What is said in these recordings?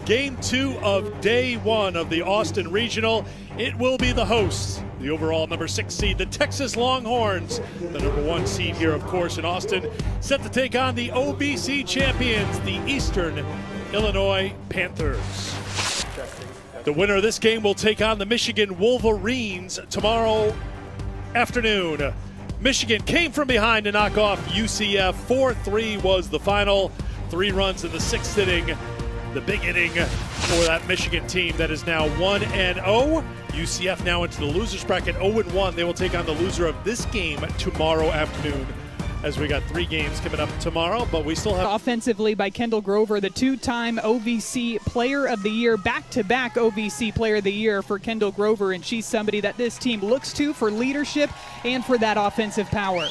Game 2 of Day 1 of the Austin Regional. It will be the hosts, the overall number 6 seed, the Texas Longhorns, the number 1 seed here, of course, in Austin, set to take on the OVC champions, the Eastern Illinois Panthers. The winner of this game will take on the Michigan Wolverines tomorrow afternoon. Michigan came from behind to knock off UCF. 4-3 was the final. 3 runs in the 6th inning. The big inning for that Michigan team that is now 1-0. UCF now into the losers bracket 0-1. They will take on the loser of this game tomorrow afternoon, as we got 3 games coming up tomorrow, but we still have... Offensively by Kendall Grover, the 2-time OVC Player of the Year, back-to-back OVC Player of the Year for Kendall Grover, and she's somebody that this team looks to for leadership and for that offensive power.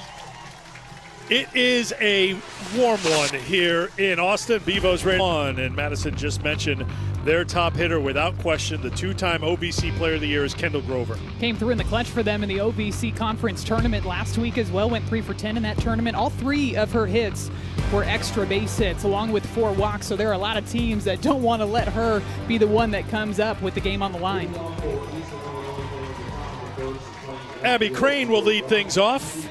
It is a warm one here in Austin. Bevo's ready on, and Madison just mentioned their top hitter without question. The 2-time OVC Player of the Year is Kendall Grover. Came through in the clutch for them in the OVC Conference Tournament last week as well. Went 3 for 10 in that tournament. All 3 of her hits were extra base hits along with 4 walks. So there are a lot of teams that don't want to let her be the one that comes up with the game on the line. Abby Crane will lead things off.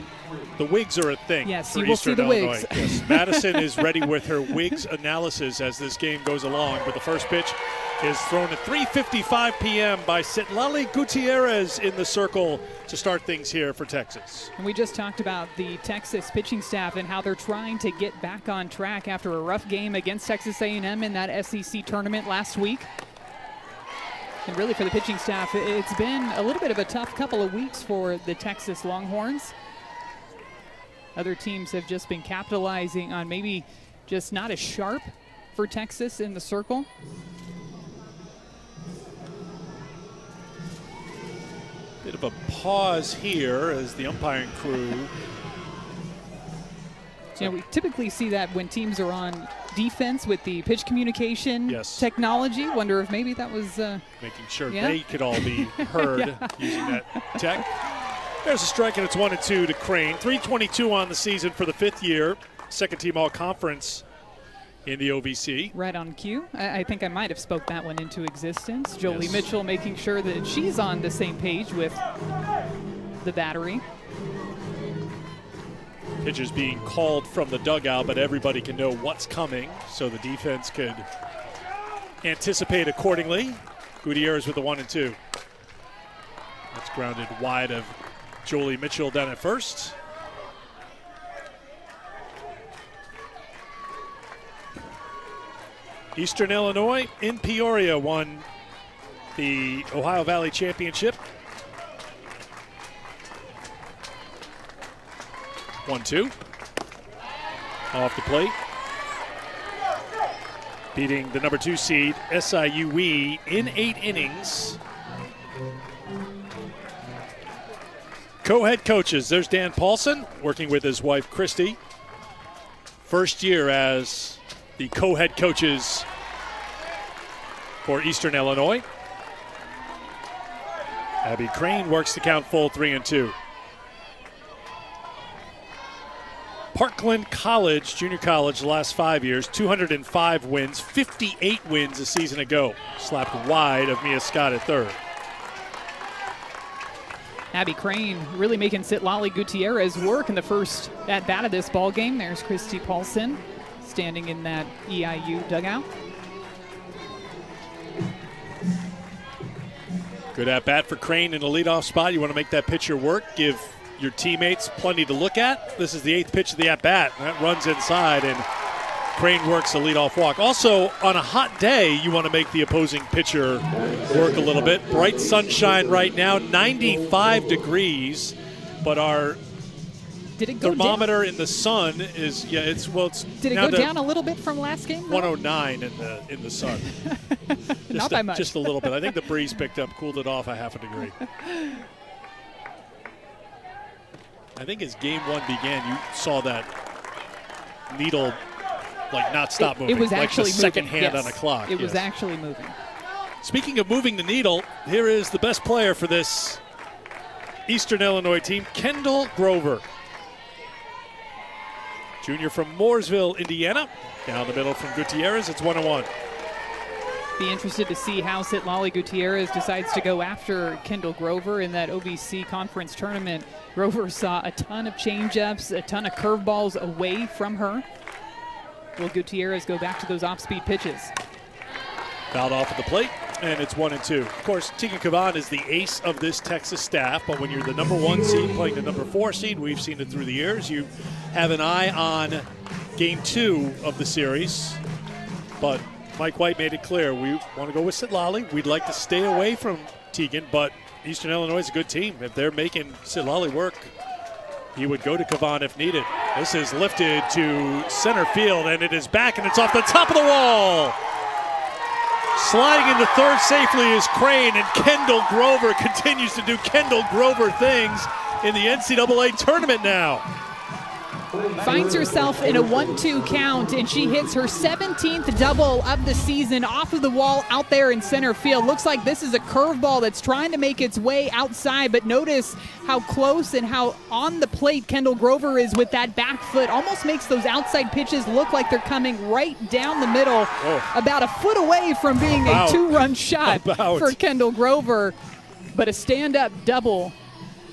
The wigs are a thing. Yes, for you will Eastern see the Illinois. wigs. Yes. Madison is ready with her wigs analysis as this game goes along. But the first pitch is thrown at 3:55 p.m. by Citlali Gutierrez in the circle to start things here for Texas. And we just talked about the Texas pitching staff and how they're trying to get back on track after a rough game against Texas A&M in that SEC tournament last week. And really for the pitching staff, it's been a little bit of a tough couple of weeks for the Texas Longhorns. Other teams have just been capitalizing on maybe just not as sharp for Texas in the circle. Bit of a pause here as the umpiring crew. So, we typically see that when teams are on defense with the pitch communication technology. Wonder if maybe that was making sure they could all be heard using that tech. There's a strike, and it's 1-2 to Crane. 322 on the season for the 5th year. Second team all-conference in the OVC. Right on cue. I think I might have spoke that one into existence. Jolie Mitchell making sure that she's on the same page with the battery. Pitches being called from the dugout, but everybody can know what's coming, so the defense could anticipate accordingly. Gutierrez with the 1-2. That's grounded wide of Jolie Mitchell down at first. Eastern Illinois in Peoria won the Ohio Valley Championship. 1-2. Off the plate. Beating the number 2 seed, SIUE, in 8 innings. Co-head coaches, there's Dan Paulson working with his wife Christy. First year as the co-head coaches for Eastern Illinois. Abby Crane works the count full 3-2. Parkland College, junior college, the last 5 years, 205 wins, 58 wins a season ago. Slapped wide of Mia Scott at third. Abby Crane really making Citlali Gutierrez work in the first at-bat of this ball game. There's Christy Paulson standing in that EIU dugout. Good at-bat for Crane in the leadoff spot. You want to make that pitcher work, give your teammates plenty to look at. This is the 8th pitch of the at-bat. That runs inside, and Crane works a leadoff walk. Also, on a hot day, you want to make the opposing pitcher work a little bit. Bright sunshine right now, 95 degrees, but our thermometer in the sun is Did it go down a little bit from last game? 109 in the sun. Not by much. Just a little bit. I think the breeze picked up, cooled it off a half a degree. I think as game 1 began, you saw that needle not stop moving. It was actually like the second moving. hand on a clock. It was actually moving. Speaking of moving the needle, here is the best player for this Eastern Illinois team, Kendall Grover. Junior from Mooresville, Indiana. Down the middle from Gutierrez, it's 1-1. Be interested to see how Citlali Gutierrez decides to go after Kendall Grover in that OVC conference tournament. Grover saw a ton of changeups, a ton of curveballs away from her. Will Gutierrez go back to those off-speed pitches? Fouled off at the plate, and it's 1-2. Of course, Tegan Cavan is the ace of this Texas staff, but when you're the number 1 seed playing the number 4 seed, we've seen it through the years, you have an eye on game 2 of the series. But Mike White made it clear, we want to go with Citlali. We'd like to stay away from Tegan, but Eastern Illinois is a good team. If they're making Citlali work, he would go to Cavan if needed. This is lifted to center field, and it is back, and it's off the top of the wall. Sliding into third safely is Crane, and Kendall Grover continues to do Kendall Grover things in the NCAA tournament now. Finds herself in a 1-2 count, and she hits her 17th double of the season off of the wall out there in center field. Looks like this is a curveball that's trying to make its way outside, but notice how close and how on the plate Kendall Grover is with that back foot. Almost makes those outside pitches look like they're coming right down the middle, about a foot away from being a 2-run shot for Kendall Grover. But a stand-up double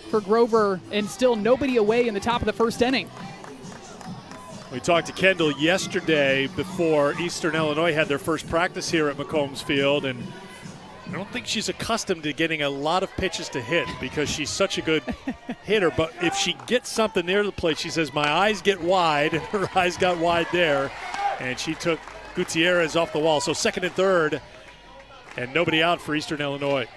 for Grover, and still nobody away in the top of the first inning. We talked to Kendall yesterday before Eastern Illinois had their first practice here at McCombs Field, and I don't think she's accustomed to getting a lot of pitches to hit because she's such a good hitter. But if she gets something near the plate, she says, my eyes get wide, and her eyes got wide there, and she took Gutierrez off the wall. So second and third, and nobody out for Eastern Illinois.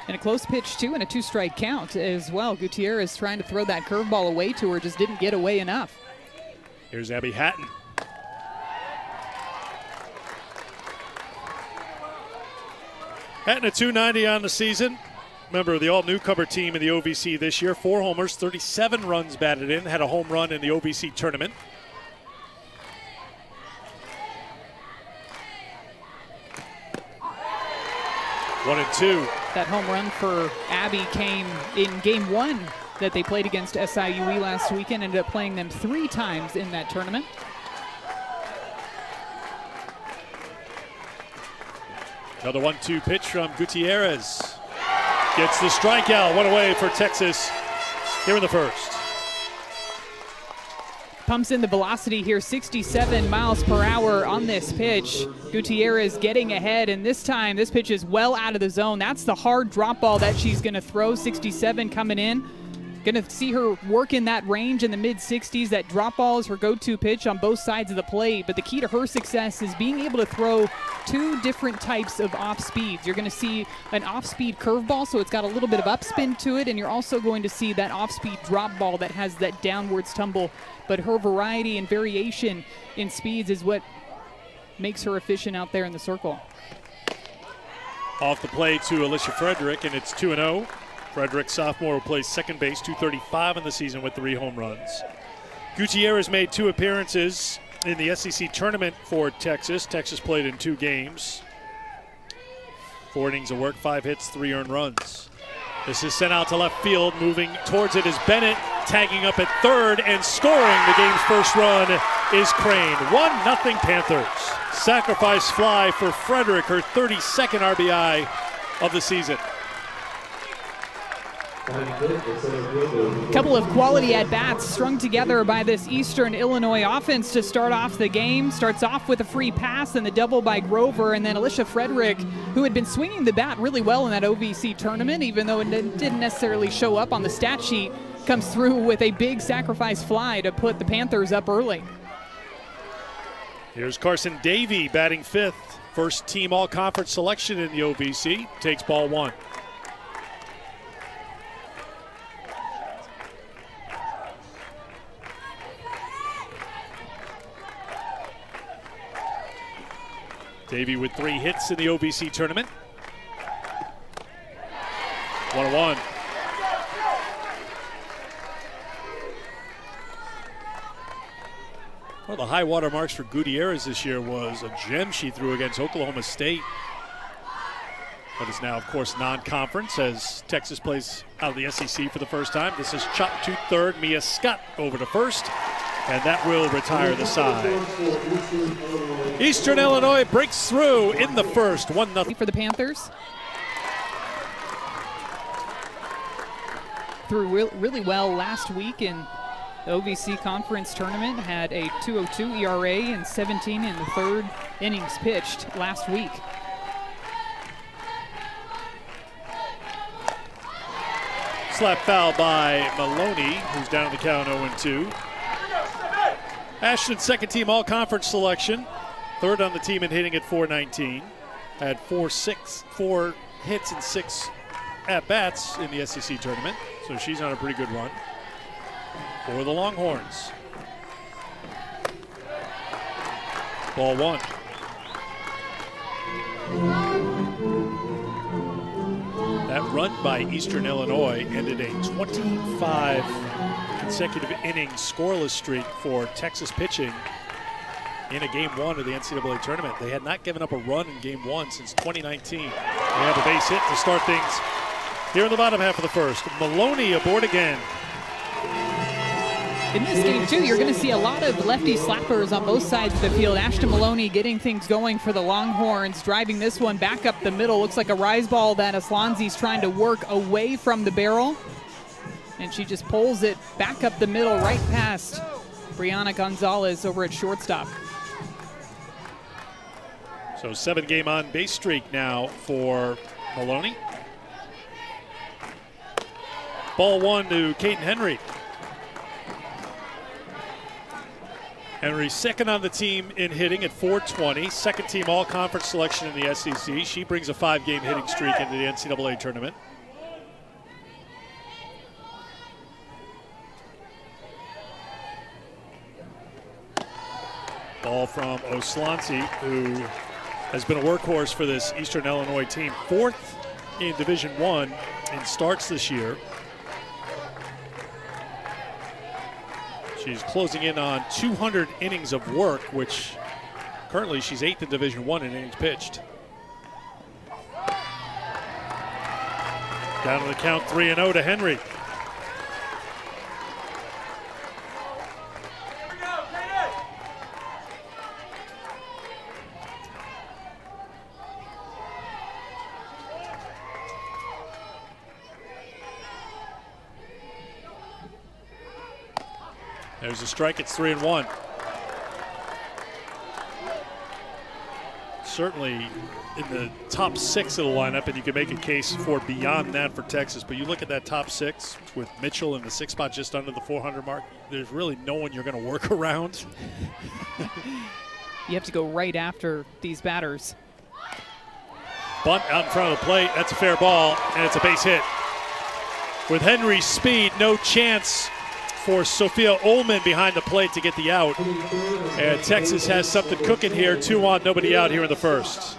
And a close pitch, too, and a 2-strike count as well. Gutierrez trying to throw that curveball away to her, just didn't get away enough. Here's Abby Hatton. Hatton at .290 on the season. Member of the all-newcomer team in the OVC this year. 4 homers, 37 runs batted in. Had a home run in the OVC tournament. One and two. That home run for Abby came in game 1 that they played against SIUE last weekend. Ended up playing them 3 times in that tournament. Another 1-2 pitch from Gutierrez. Gets the strikeout. One away for Texas here in the first. Pumps in the velocity here, 67 miles per hour on this pitch. Gutierrez getting ahead, and this time this pitch is well out of the zone. That's the hard drop ball that she's going to throw. 67 coming in. Going to see her work in that range in the mid-60s. That drop ball is her go-to pitch on both sides of the plate, but the key to her success is being able to throw 2 different types of off-speeds. You're going to see an off-speed curveball, so it's got a little bit of upspin to it, and you're also going to see that off-speed drop ball that has that downwards tumble. But her variety and variation in speeds is what makes her efficient out there in the circle. Off the plate to Alicia Frederick, and it's 2-0. Frederick, sophomore, who plays second base, .235 in the season with 3 home runs. Gutierrez made 2 appearances in the SEC tournament for Texas. Texas played in 2 games. 4 innings of work, 5 hits, 3 earned runs. This is sent out to left field. Moving towards it is Bennett, tagging up at third, and scoring the game's first run is Crane. 1-0 Panthers. Sacrifice fly for Frederick, her 32nd RBI of the season. A couple of quality at-bats strung together by this Eastern Illinois offense to start off the game. Starts off with a free pass and the double by Grover, and then Alicia Frederick, who had been swinging the bat really well in that OVC tournament, even though it didn't necessarily show up on the stat sheet, comes through with a big sacrifice fly to put the Panthers up early. Here's Carson Davey batting 5th. First team all-conference selection in the OVC. Takes ball 1. Davey with 3 hits in the OVC tournament. 1-1. One of the high water marks for Gutierrez this year was a gem she threw against Oklahoma State. But is now, of course, non-conference as Texas plays out of the SEC for the first time. This is chopped to third. Mia Scott over to first. and that will retire the side. Eastern Illinois breaks through in the first, 1-0. For the Panthers. Threw really well last week in the OVC Conference Tournament, had a 2.02 ERA and 17 in the third innings pitched last week. Slap foul by Maloney, who's down the count 0-2. Ashton's second team all-conference selection. Third on the team in hitting at .419. Had 4 hits and 6 at-bats in the SEC tournament. So she's on a pretty good run for the Longhorns. Ball 1. That run by Eastern Illinois ended a 25 consecutive inning scoreless streak for Texas pitching in a game 1 of the NCAA tournament. They had not given up a run in game 1 since 2019. They have a base hit to start things here in the bottom half of the first. Maloney aboard again. In this game, too, you're going to see a lot of lefty slappers on both sides of the field. Ashton Maloney getting things going for the Longhorns, driving this one back up the middle. Looks like a rise ball that Aslanzi's trying to work away from the barrel. And she just pulls it back up the middle right past Brianna Gonzalez over at shortstop. So 7-game on base streak now for Maloney. Ball 1 to Caden Henry. Henry second on the team in hitting at .420. Second team all-conference selection in the SEC. She brings a 5-game hitting streak into the NCAA tournament. Ball from Oslanzi, who has been a workhorse for this Eastern Illinois team. 4th in Division I in starts this year. She's closing in on 200 innings of work, which currently she's 8th in Division I in innings pitched. Down to the count 3-0 to Henry. There's a strike, it's 3-1. Certainly in the top 6 of the lineup, and you can make a case for beyond that for Texas, but you look at that top 6 with Mitchell in the 6th spot just under the 400 mark, there's really no one you're going to work around. You have to go right after these batters. Bunt out in front of the plate, that's a fair ball, and it's a base hit. With Henry's speed, no chance for Sophia Ullman behind the plate to get the out. And Texas has something cooking here. 2 on, nobody out here in the first.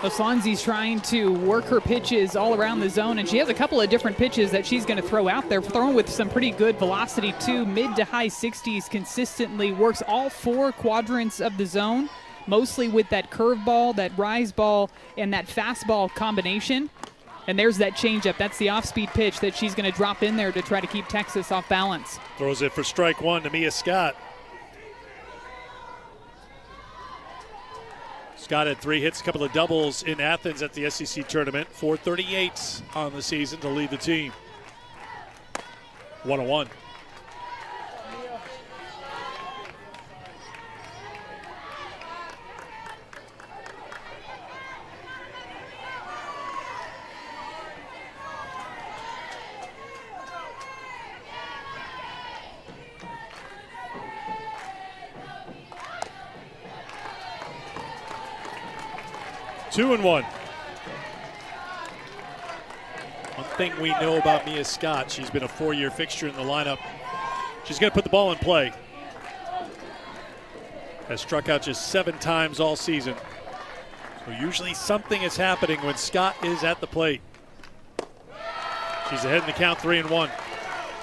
Oslanzi's trying to work her pitches all around the zone, and she has a couple of different pitches that she's going to throw out there, throwing with some pretty good velocity too. Mid to high 60s consistently, works all 4 quadrants of the zone, mostly with that curveball, that rise ball, and that fastball combination. And there's that changeup. That's the off-speed pitch that she's going to drop in there to try to keep Texas off balance. Throws it for strike 1 to Mia Scott. Scott had 3 hits, a couple of doubles in Athens at the SEC tournament. 438 on the season to lead the team. 1-1. 2-1. One thing we know about Mia Scott, she's been a 4-year fixture in the lineup. She's going to put the ball in play. Has struck out just 7 times all season. So usually something is happening when Scott is at the plate. She's ahead in the count, 3-1.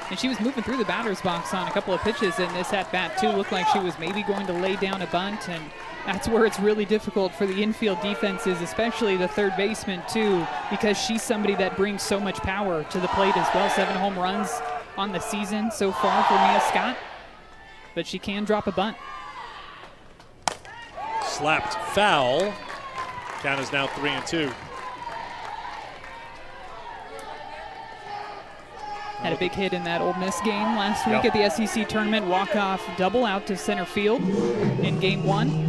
And she was moving through the batter's box on a couple of pitches in this at-bat too. Looked like she was maybe going to lay down a bunt, and that's where it's really difficult for the infield defenses, especially the third baseman too, because she's somebody that brings so much power to the plate as well. 7 home runs on the season so far for Mia Scott, but she can drop a bunt. Slapped foul. Count is now 3-2. Had a big hit in that Ole Miss game last week at the SEC tournament. Walk-off double out to center field in game 1.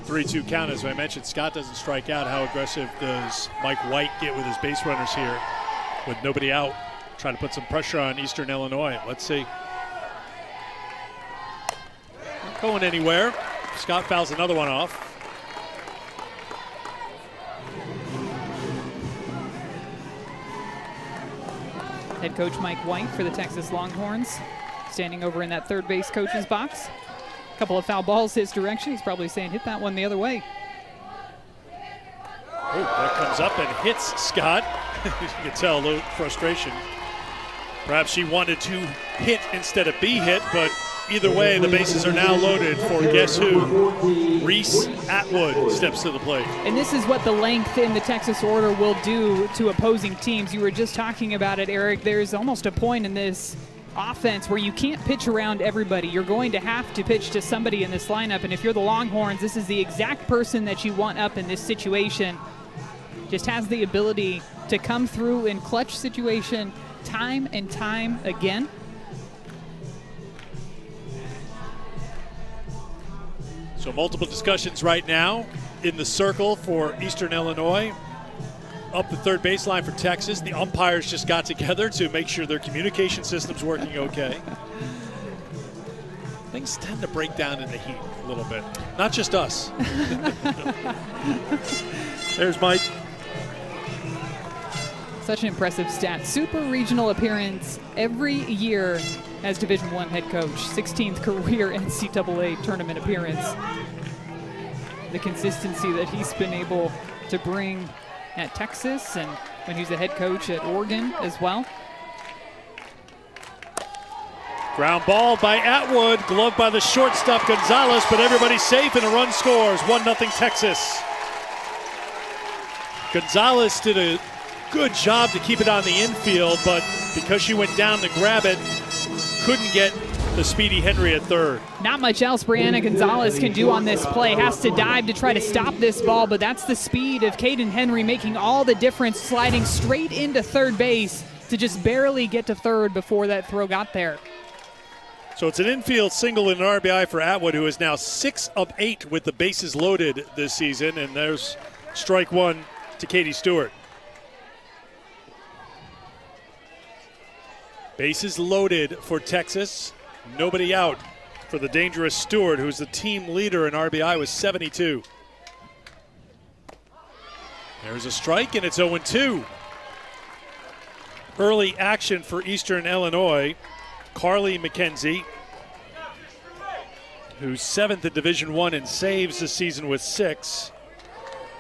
3-2 count, as I mentioned. Scott doesn't strike out. How aggressive does Mike White get with his base runners here with nobody out? Trying to put some pressure on Eastern Illinois. Let's see. Not going anywhere. Scott fouls another one off. Head coach Mike White for the Texas Longhorns, standing over in that third base coach's box. A couple of foul balls his direction. He's probably saying, hit that one the other way. Oh, that comes up and hits Scott. You can tell a little frustration. Perhaps she wanted to hit instead of be hit, but either way, the bases are now loaded for guess who? Reese Atwood steps to the plate. And this is what the length in the Texas order will do to opposing teams. You were just talking about it, Eric. There's almost a point in this offense where you can't pitch around everybody. You're going to have to pitch to somebody in this lineup, and if you're the Longhorns, this is the exact person that you want up in this situation. Just has the ability to come through in clutch situation time and time again. So multiple discussions right now in the circle for Eastern Illinois. Up the third baseline for Texas. The umpires just got together to make sure their communication system's working okay. Things tend to break down in the heat a little bit. Not just us. There's Mike. Such an impressive stat. Super regional appearance every year as Division I head coach. 16th career NCAA tournament appearance. The consistency that he's been able to bring at Texas and when he was the head coach at Oregon as well. Ground ball by Atwood, gloved by the shortstop Gonzalez, but everybody's safe and a run scores. 1-0 Texas. Gonzalez did a good job to keep it on the infield, but because she went down to grab it, couldn't get the speedy Henry at third. Not much else Brianna Gonzalez can do on this play. Has to dive to try to stop this ball, but that's the speed of Caden Henry making all the difference, sliding straight into third base to just barely get to third before that throw got there. So it's an infield single and an RBI for Atwood, who is now 6 of 8 with the bases loaded this season, and there's strike one to Katie Stewart. Bases loaded for Texas. Nobody out for the dangerous Stewart, who's the team leader in RBI with 72. There's a strike, and it's 0-2. Early action for Eastern Illinois. Carly McKenzie, who's 7th in Division I in saves this season with 6.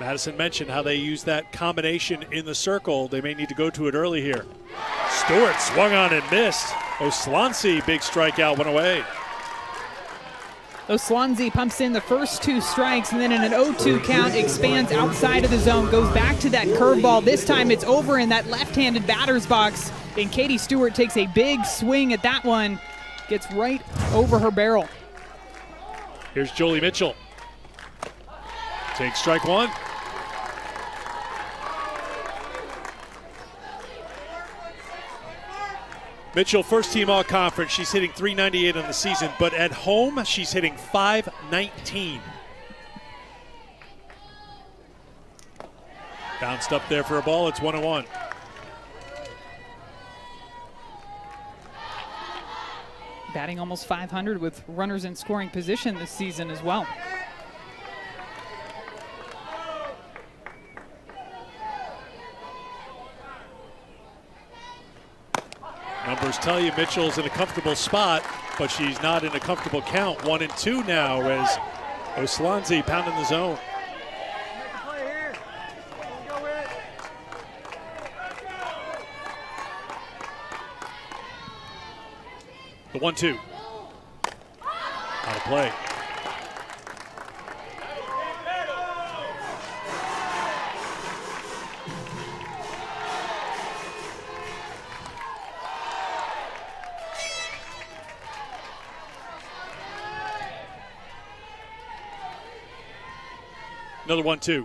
Madison mentioned how they use that combination in the circle. They may need to go to it early here. Stewart swung on and missed. Oslancy, big strikeout, went away. Oslancy pumps in the first 2 strikes, and then in an 0-2 count expands outside of the zone, goes back to that curveball. This time it's over in that left-handed batter's box, and Katie Stewart takes a big swing at that one. Gets right over her barrel. Here's Jolie Mitchell. Takes strike one. Mitchell, first team all conference. She's hitting .398 on the season, but at home, she's hitting .519. Bounced up there for a ball. It's 1-1. Batting almost .500 with runners in scoring position this season as well. Numbers tell you Mitchell's in a comfortable spot, but she's not in a comfortable count. 1-2 now as Oslancy pounding the zone. The 1-2. Out of play. Another 1-2.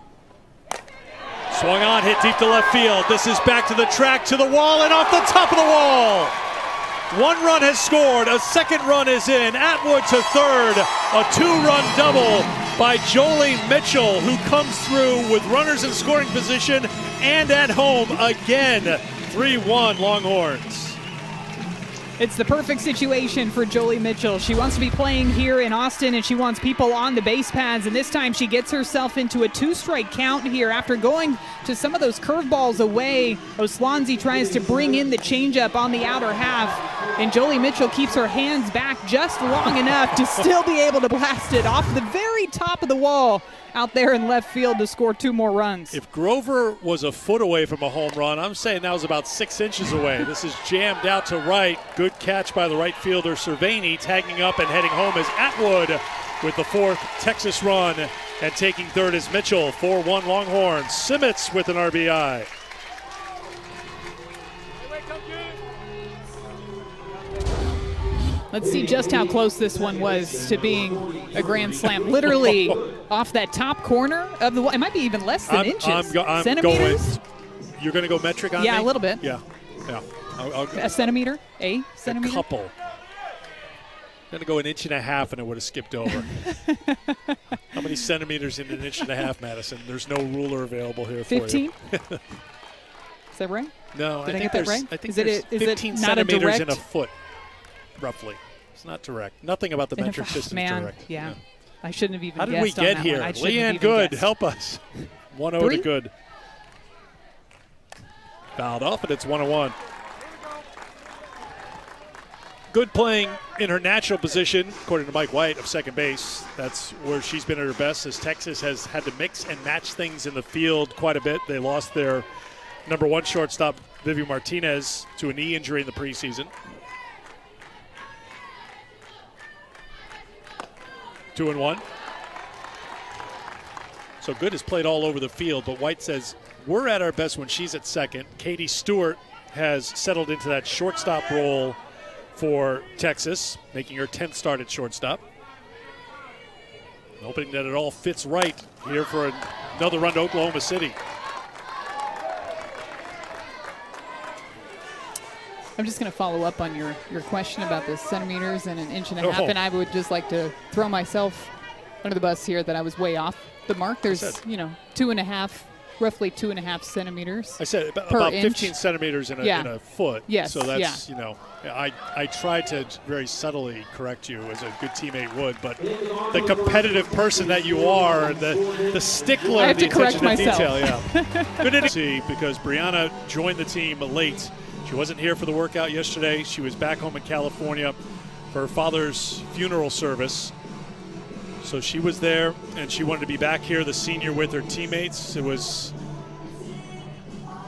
Swung on, hit deep to left field. This is back to the track, to the wall, and off the top of the wall. One run has scored, a second run is in. Atwood to third, a two-run double by Jolie Mitchell, who comes through with runners in scoring position and at home again. 3-1 Longhorns. It's the perfect situation for Jolie Mitchell. She wants to be playing here in Austin, and she wants people on the base paths, and this time she gets herself into a two-strike count here after going to some of those curveballs away. Oslanzi tries to bring in the changeup on the outer half, and Jolie Mitchell keeps her hands back just long enough to still be able to blast it off the very top of the wall out there in left field to score 2 more runs. If Grover was a foot away from a home run, I'm saying that was about 6 inches away. This is jammed out to right. Good catch by the right fielder, Cervini, tagging up and heading home as Atwood with the 4th Texas run, and taking third is Mitchell. 4-1 Longhorns. Simmons with an RBI. Let's see just how close this one was to being a grand slam. Literally off that top corner of the wall. It might be even less than inches. I'm Centimeters? You're going to go metric on me? Yeah, a little bit. Yeah. I'll a centimeter? A centimeter? A couple. I'm going to go 1.5 inches and it would have skipped over. How many centimeters in 1.5 inches, Madison? There's no ruler available here 15? for you. Is that right? No, Did I think get that there's, right? I think Is there's it, is 15 it not a centimeters direct? in a foot, roughly. It's not direct. Nothing about the metric system is direct. Yeah. I shouldn't have even How did we guessed on get that here? one. I shouldn't have Leanne even Good, guessed. help us. 1-0 to 3? Good. Fouled off, and it's 1-1. Good playing in her natural position, according to Mike White of second base. That's where she's been at her best, as Texas has had to mix and match things in the field quite a bit. They lost their number 1 shortstop, Vivi Martinez, to a knee injury in the preseason. 2-1. So Good has played all over the field, but White says we're at our best when she's at second. Katie Stewart has settled into that shortstop role for Texas, making her 10th start at shortstop. Hoping that it all fits right here for another run to Oklahoma City. I'm just going to follow up on your question about the centimeters and 1.5 inches, and I would just like to throw myself under the bus here that I was way off the mark. There's, 2.5, roughly 2.5 centimeters. I said about 15 inch. centimeters in a foot. Yes. So that's, I tried to very subtly correct you as a good teammate would, but the competitive person that you are, the stickler, I have the to correct attention to myself. detail, yeah. Good to see, because Brianna joined the team late. She wasn't here for the workout yesterday. She was back home in California for her father's funeral service. So she was there, and she wanted to be back here, the senior, with her teammates. It was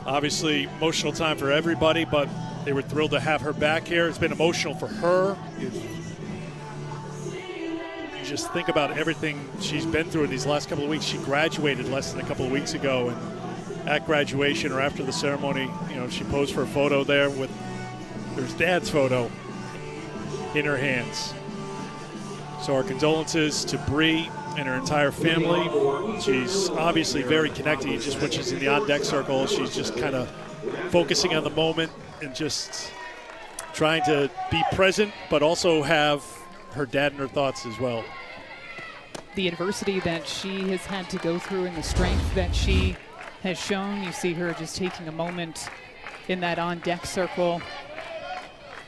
obviously emotional time for everybody, but they were thrilled to have her back here. It's been emotional for her. You just think about everything she's been through in these last couple of weeks. She graduated less than a couple of weeks ago, and at graduation or after the ceremony, she posed for a photo there with her dad's photo in her hands. So our condolences to Bree and her entire family. She's obviously very connected. Just when she's in the on-deck circle, she's just kind of focusing on the moment and just trying to be present, but also have her dad in her thoughts as well. The adversity that she has had to go through and the strength that she has shown. You see her just taking a moment in that on-deck circle,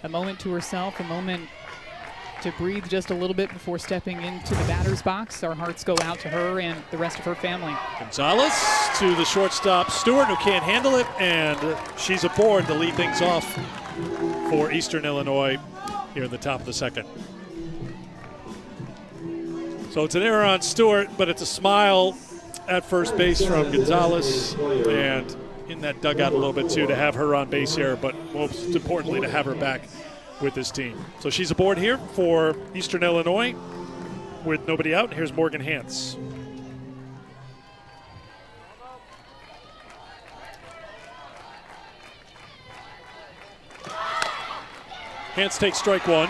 a moment to herself, a moment to breathe just a little bit before stepping into the batter's box. Our hearts go out to her and the rest of her family. Gonzalez to the shortstop, Stewart, who can't handle it, and she's aboard to lead things off for Eastern Illinois here in the top of the second. So it's an error on Stewart, but it's a smile at first base from Gonzalez, and in that dugout a little bit too to have her on base here, but most importantly to have her back with this team. So she's aboard here for Eastern Illinois with nobody out. Here's Morgan Hantz. Hantz takes strike one.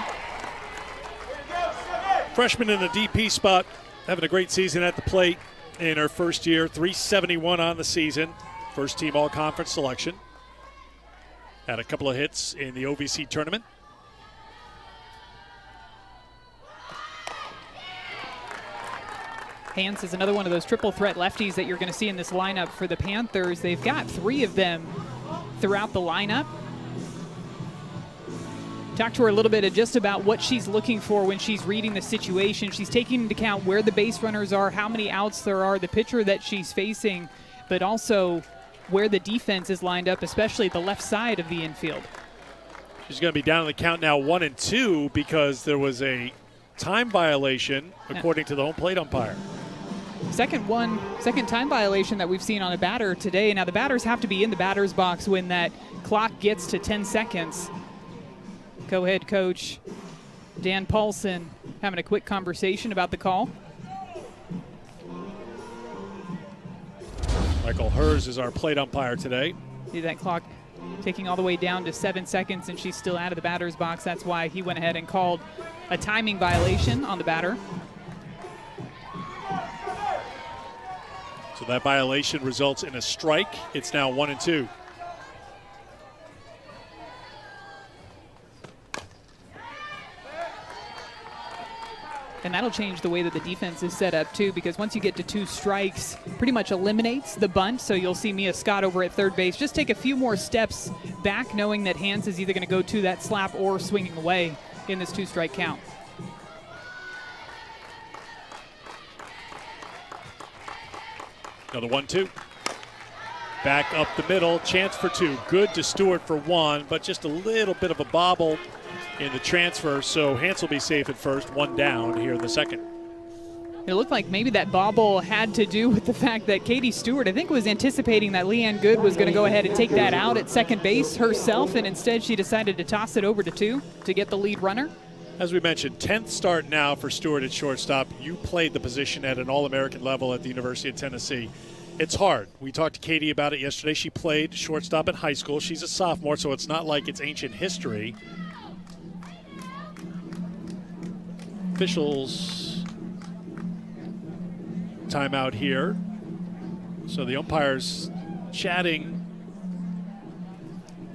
Freshman in the DP spot, having a great season at the plate. in her first year, 371 on the season. First team all-conference selection. Had a couple of hits in the OVC tournament. Hans is another one of those triple threat lefties that you're going to see in this lineup for the Panthers. They've got 3 of them throughout the lineup. Talked to her a little bit just about what she's looking for when she's reading the situation. She's taking into account where the base runners are, how many outs there are, the pitcher that she's facing, but also where the defense is lined up, especially the left side of the infield. She's going to be down on the count now 1-2 because there was a time violation according to the home plate umpire. Second time violation that we've seen on a batter today. Now the batters have to be in the batter's box when that clock gets to 10 seconds. Co-head coach Dan Paulson having a quick conversation about the call. Michael Hers is our plate umpire today. See that clock taking all the way down to 7 seconds, and she's still out of the batter's box. That's why he went ahead and called a timing violation on the batter. So that violation results in a strike. It's now 1-2. And that'll change the way that the defense is set up, too, because once you get to 2 strikes, pretty much eliminates the bunt. So you'll see Mia Scott over at third base just take a few more steps back, knowing that Hans is either going to go to that slap or swinging away in this 2-strike count. Another 1-2. Back up the middle, chance for 2. Good to Stewart for 1, but just a little bit of a bobble in the transfer, so Hans will be safe at first, 1 down here in the second. It looked like maybe that bobble had to do with the fact that Katie Stewart, I think, was anticipating that Leanne Good was going to go ahead and take that out at second base herself, and instead she decided to toss it over to 2 to get the lead runner. As we mentioned, 10th start now for Stewart at shortstop. You played the position at an All-American level at the University of Tennessee. It's hard. We talked to Katie about it yesterday. She played shortstop in high school. She's a sophomore, so it's not like it's ancient history. Officials timeout here. So the umpires chatting.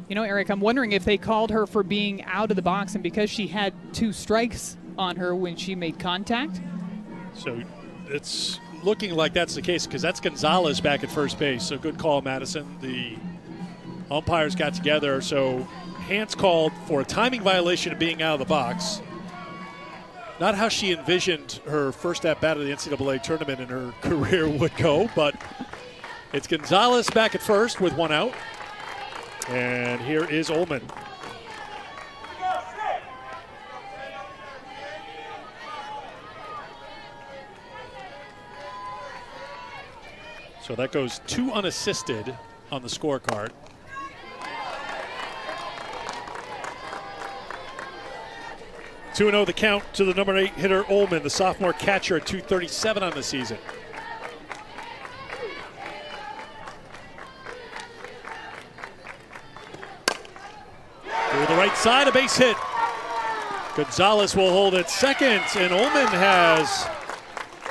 You know, Eric, I'm wondering if they called her for being out of the box and because she had 2 strikes on her when she made contact. So it's looking like that's the case because that's Gonzalez back at first base. So good call, Madison. The umpires got together. So Hans called for a timing violation of being out of the box. Not how she envisioned her first at-bat of the NCAA tournament in her career would go, but it's Gonzalez back at first with 1 out. And here is Ullman. So that goes 2 unassisted on the scorecard. Two 2-0 the count to the number 8 hitter Ullman, the sophomore catcher at .237 on the season. To the right side, a base hit. Gonzalez will hold at second, and Ullman has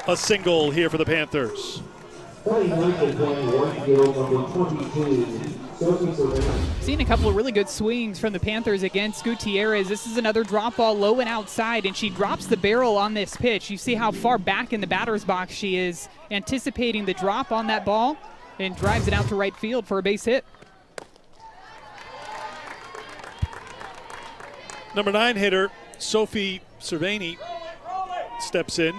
a single here for the Panthers. Seen a couple of really good swings from the Panthers against Gutierrez. This is another drop ball low and outside, and she drops the barrel on this pitch. You see how far back in the batter's box she is, anticipating the drop on that ball, and drives it out to right field for a base hit. Number 9 hitter Sophie Cervini steps in.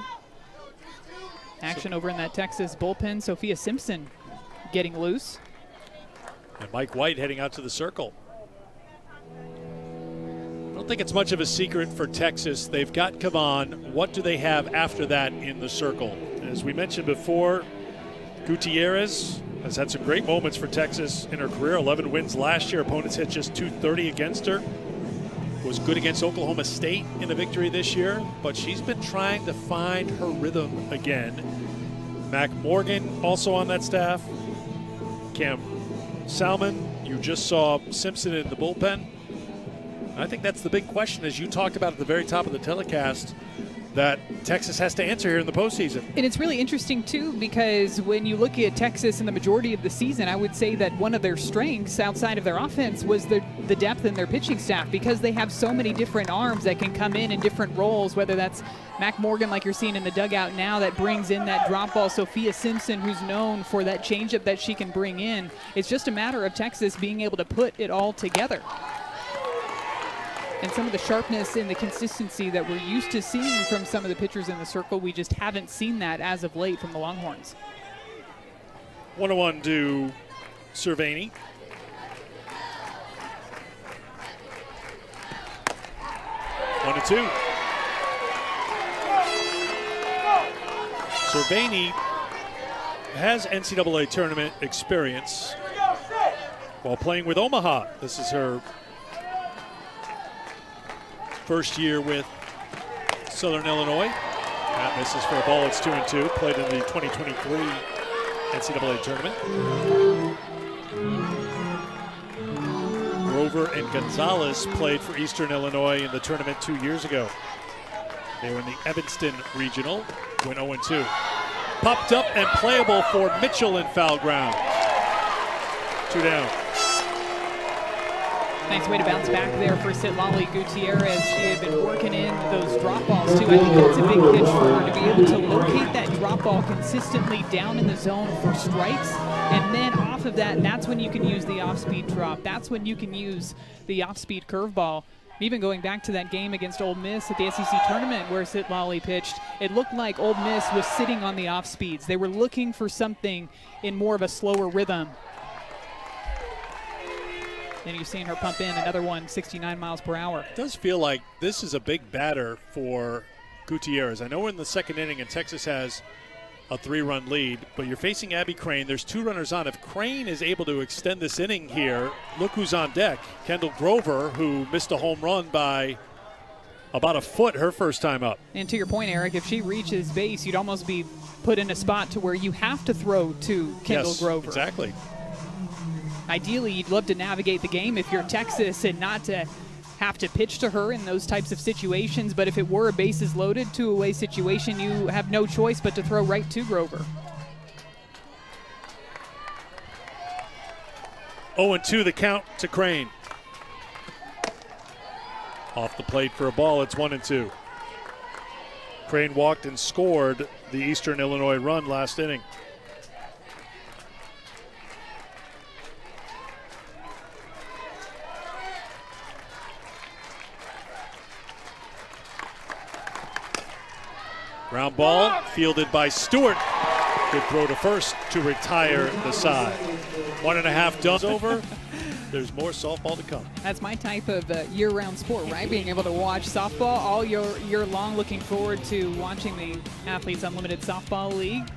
Action over in that Texas bullpen. Sophia Simpson getting loose. And Mike White heading out to the circle. I don't think it's much of a secret for Texas. They've got Kavan. What do they have after that in the circle? As we mentioned before, Gutierrez has had some great moments for Texas in her career. 11 wins last year. Opponents hit just .230 against her. Was good against Oklahoma State in a victory this year, but she's been trying to find her rhythm again. Mac Morgan also on that staff. Cam Salmon, you just saw Simpson in the bullpen. I think that's the big question, as you talked about at the very top of the telecast. that Texas has to answer here in the postseason. And it's really interesting, too, because when you look at Texas in the majority of the season, I would say that one of their strengths outside of their offense was the depth in their pitching staff, because they have so many different arms that can come in different roles, whether that's Mac Morgan, like you're seeing in the dugout now, that brings in that drop ball. Sophia Simpson, who's known for that changeup that she can bring in. It's just a matter of Texas being able to put it all together. And some of the sharpness and the consistency that we're used to seeing from some of the pitchers in the circle, we just haven't seen that as of late from the Longhorns. 1-1 to Cervini. One to two. Cervini has NCAA tournament experience while playing with Omaha. This is her first year with Southern Illinois. That misses for a ball. It's 2-2. Played in the 2023 NCAA tournament. Grover and Gonzalez played for Eastern Illinois in the tournament 2 years ago. They were in the Evanston Regional, went 0-2. Popped up and playable for Mitchell in foul ground. 2 down. Nice way to bounce back there for Citlali Gutierrez. She had been working in those drop balls too. I think that's a big pitch for her to be able to locate that drop ball consistently down in the zone for strikes. And then off of that, that's when you can use the off-speed drop. That's when you can use the off-speed curveball. Even going back to that game against Ole Miss at the SEC tournament where Citlali pitched, it looked like Ole Miss was sitting on the off-speeds. They were looking for something in more of a slower rhythm. And you're seeing her pump in another one, 69 miles per hour. It does feel like this is a big batter for Gutierrez. I know we're in the second inning and Texas has a 3-run lead, but you're facing Abby Crane. There's 2 runners on. If Crane is able to extend this inning here, look who's on deck. Kendall Grover, who missed a home run by about a foot her first time up. And to your point, Eric, if she reaches base, you'd almost be put in a spot to where you have to throw to Kendall Grover. Exactly. Ideally, you'd love to navigate the game if you're Texas and not to have to pitch to her in those types of situations. But if it were a bases loaded 2-away situation, you have no choice but to throw right to Grover. 0-2 the count to Crane. Off the plate for a ball, it's 1-2. Crane walked and scored the Eastern Illinois run last inning. Ground ball fielded by Stewart. Good throw to first to retire the side. 1.5 done over. There's more softball to come. That's my type of year-round sport, right? Being able to watch softball all year long. Looking forward to watching the Athletes Unlimited Softball League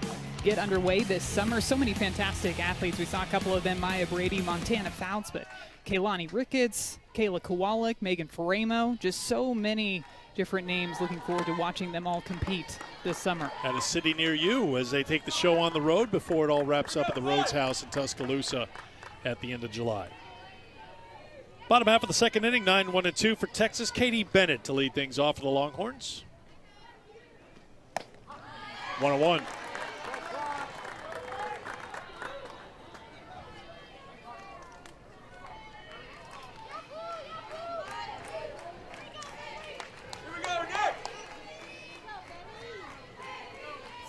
get underway this summer. So many fantastic athletes. We saw a couple of them, Maya Brady, Montana Fouts, but Kaylani Ricketts, Kayla Kowalik, Megan Faramo, just so many different names. Looking forward to watching them all compete this summer. At a city near you as they take the show on the road before it all wraps up at the Rhodes House in Tuscaloosa at the end of July. Bottom half of the second inning, 9-1-2 for Texas. Katie Bennett to lead things off for the Longhorns. 1-1.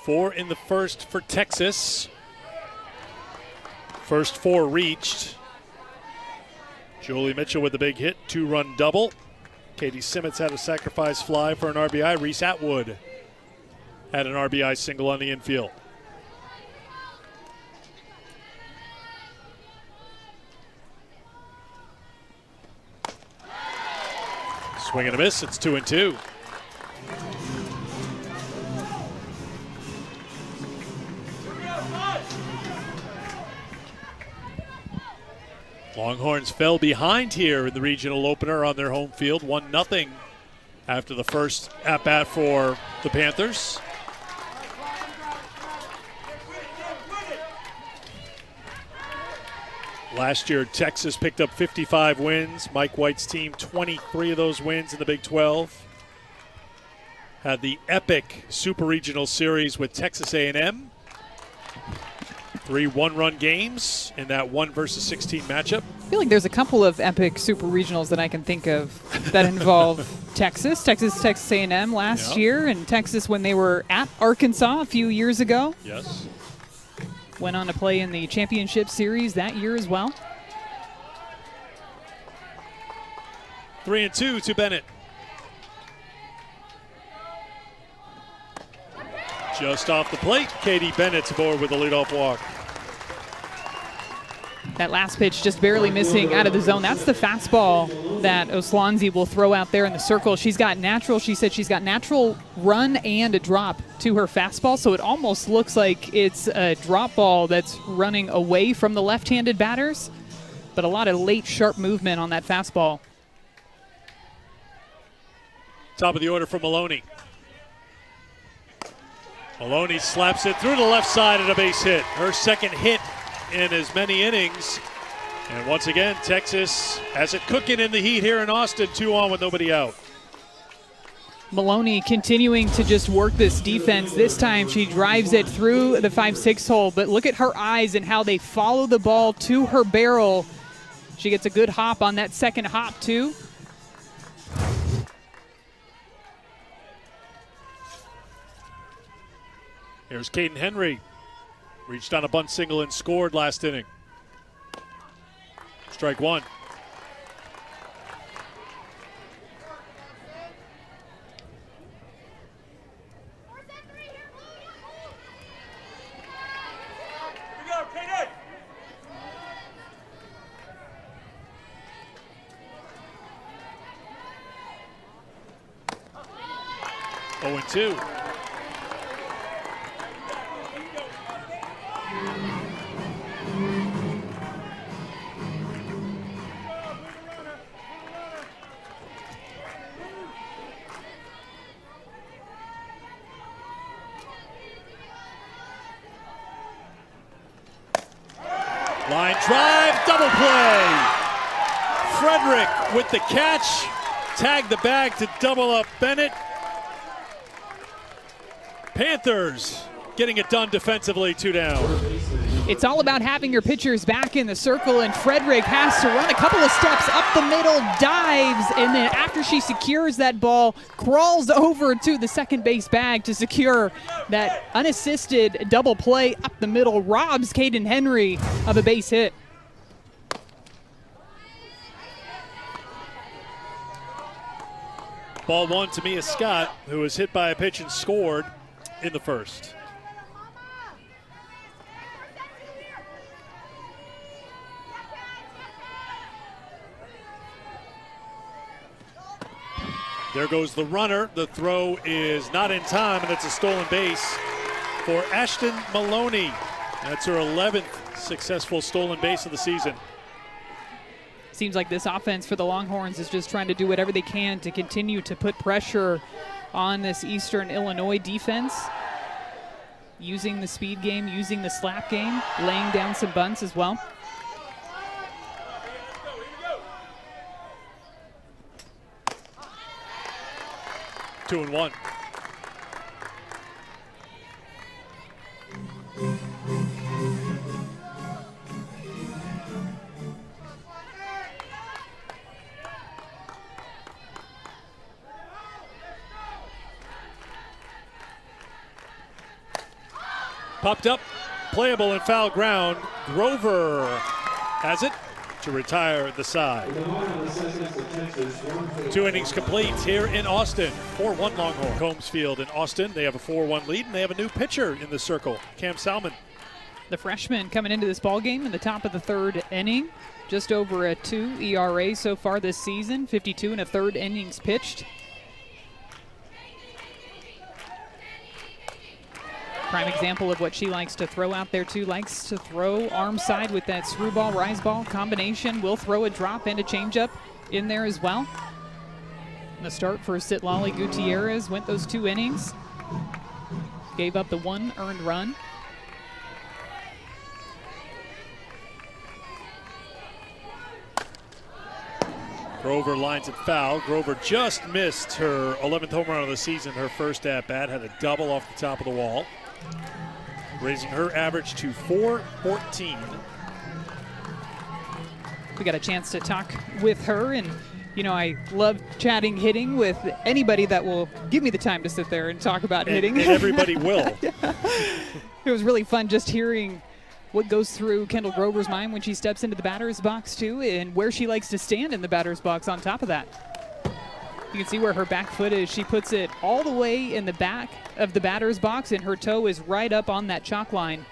Four in the first for Texas. First 4 reached. Julie Mitchell with the big hit, 2-run double. Katie Simmons had a sacrifice fly for an RBI. Reese Atwood had an RBI single on the infield. Swing and a miss, it's 2-2. Longhorns fell behind here in the regional opener on their home field, 1-0 after the first at-bat for the Panthers. Last year, Texas picked up 55 wins. Mike White's team, 23 of those wins in the Big 12. had the epic Super Regional Series with Texas A&M. 3 one-run games in that 1 versus 16 matchup. I feel like there's a couple of epic super regionals that I can think of that involve Texas A&M last year, and Texas when they were at Arkansas a few years ago. Yes. Went on to play in the championship series that year as well. 3-2 to Bennett. Just off the plate, Katie Bennett's aboard with a leadoff walk. That last pitch just barely missing out of the zone. That's the fastball that Oslonzi will throw out there in the circle. She said she's got natural run and a drop to her fastball, so it almost looks like it's a drop ball that's running away from the left-handed batters, but a lot of late sharp movement on that fastball. Top of the order for Maloney. Maloney slaps it through the left side at a base hit. Her second hit in as many innings. And once again, Texas has it cooking in the heat here in Austin, 2 on with nobody out. Maloney continuing to just work this defense. This time she drives it through the 5-6 hole, but look at her eyes and how they follow the ball to her barrel. She gets a good hop on that second hop too. Here's Caden Henry. Reached on a bunt single and scored last inning. Strike 1. Oh, and 2. Line drive, double play. Frederick with the catch. Tagged the bag to double up Bennett. Panthers getting it done defensively, 2 down. It's all about having your pitchers back in the circle, and Frederick has to run a couple of steps up the middle, dives, and then after she secures that ball, crawls over to the second base bag to secure that unassisted double play up the middle, robs Caden Henry of a base hit. Ball 1 to Mia Scott, who was hit by a pitch and scored in the first. There goes the runner. The throw is not in time, and it's a stolen base for Ashton Maloney. That's her 11th successful stolen base of the season. Seems like this offense for the Longhorns is just trying to do whatever they can to continue to put pressure on this Eastern Illinois defense. Using the speed game, using the slap game, laying down some bunts as well. Two and 1. Popped up, playable in foul ground. Grover has it to retire the side. 2 innings complete here in Austin. 4-1 Longhorn. Combs Field in Austin. They have a 4-1 lead, and they have a new pitcher in the circle, Cam Salmon. The freshman coming into this ball game in the top of the 3rd inning. Just over a 2 ERA so far this season. 52 and a third innings pitched. Prime example of what she likes to throw out there too. Likes to throw arm side with that screwball, rise ball combination. Will throw a drop and a changeup in there as well. The start for Citlali Gutierrez went those 2 innings. Gave up the 1 earned run. Grover lines it foul. Grover just missed her 11th home run of the season, her first at-bat. Had a double off the top of the wall, raising her average to .414. We got a chance to talk with her, and you know, I love chatting hitting with anybody that will give me the time to sit there and talk about hitting. And everybody will. Yeah. It was really fun just hearing what goes through Kendall Grover's mind when she steps into the batter's box too, and where she likes to stand in the batter's box on top of that. You can see where her back foot is. She puts it all the way in the back of the batter's box, and her toe is right up on that chalk line.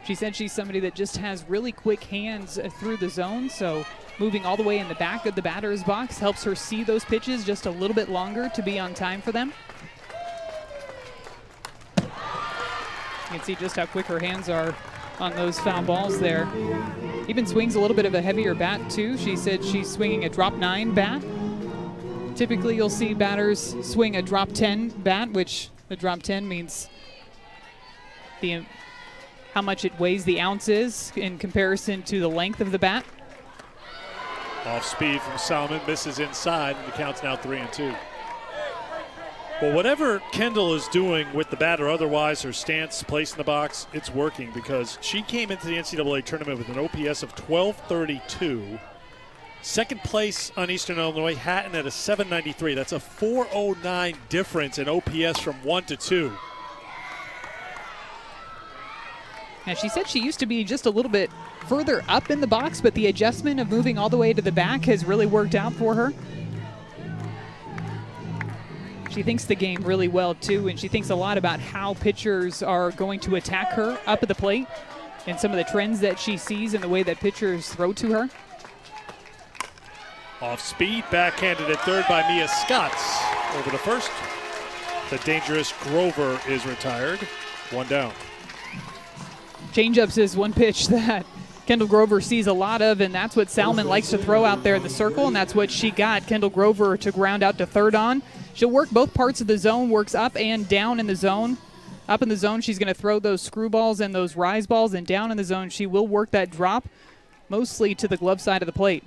She said she's somebody that just has really quick hands through the zone, so moving all the way in the back of the batter's box helps her see those pitches just a little bit longer to be on time for them. You can see just how quick her hands are on those foul balls there. Even swings a little bit of a heavier bat too. She said she's swinging a drop 9 bat. Typically you'll see batters swing a drop 10 bat, which the drop 10 means how much it weighs the ounces in comparison to the length of the bat. Off speed from Salmon, misses inside, and the count's now 3-2. Well, whatever Kendall is doing with the bat or otherwise, her stance, place in the box, it's working, because she came into the NCAA tournament with an OPS of 1232. Second place on Eastern Illinois, Hatton at a 793. That's a 409 difference in OPS from 1 to 2. And she said she used to be just a little bit further up in the box, but the adjustment of moving all the way to the back has really worked out for her. She thinks the game really well too, and she thinks a lot about how pitchers are going to attack her up at the plate and some of the trends that she sees in the way that pitchers throw to her. Off speed, backhanded at third by Mia Scotts. Over to first. The dangerous Grover is retired. One down. Changeups is one pitch that Kendall Grover sees a lot of, and that's what Salmon likes to throw out there in the circle, and that's what she got Kendall Grover to ground out to third on. She'll work both parts of the zone, works up and down in the zone. Up in the zone, she's going to throw those screw balls and those rise balls, and down in the zone, she will work that drop mostly to the glove side of the plate.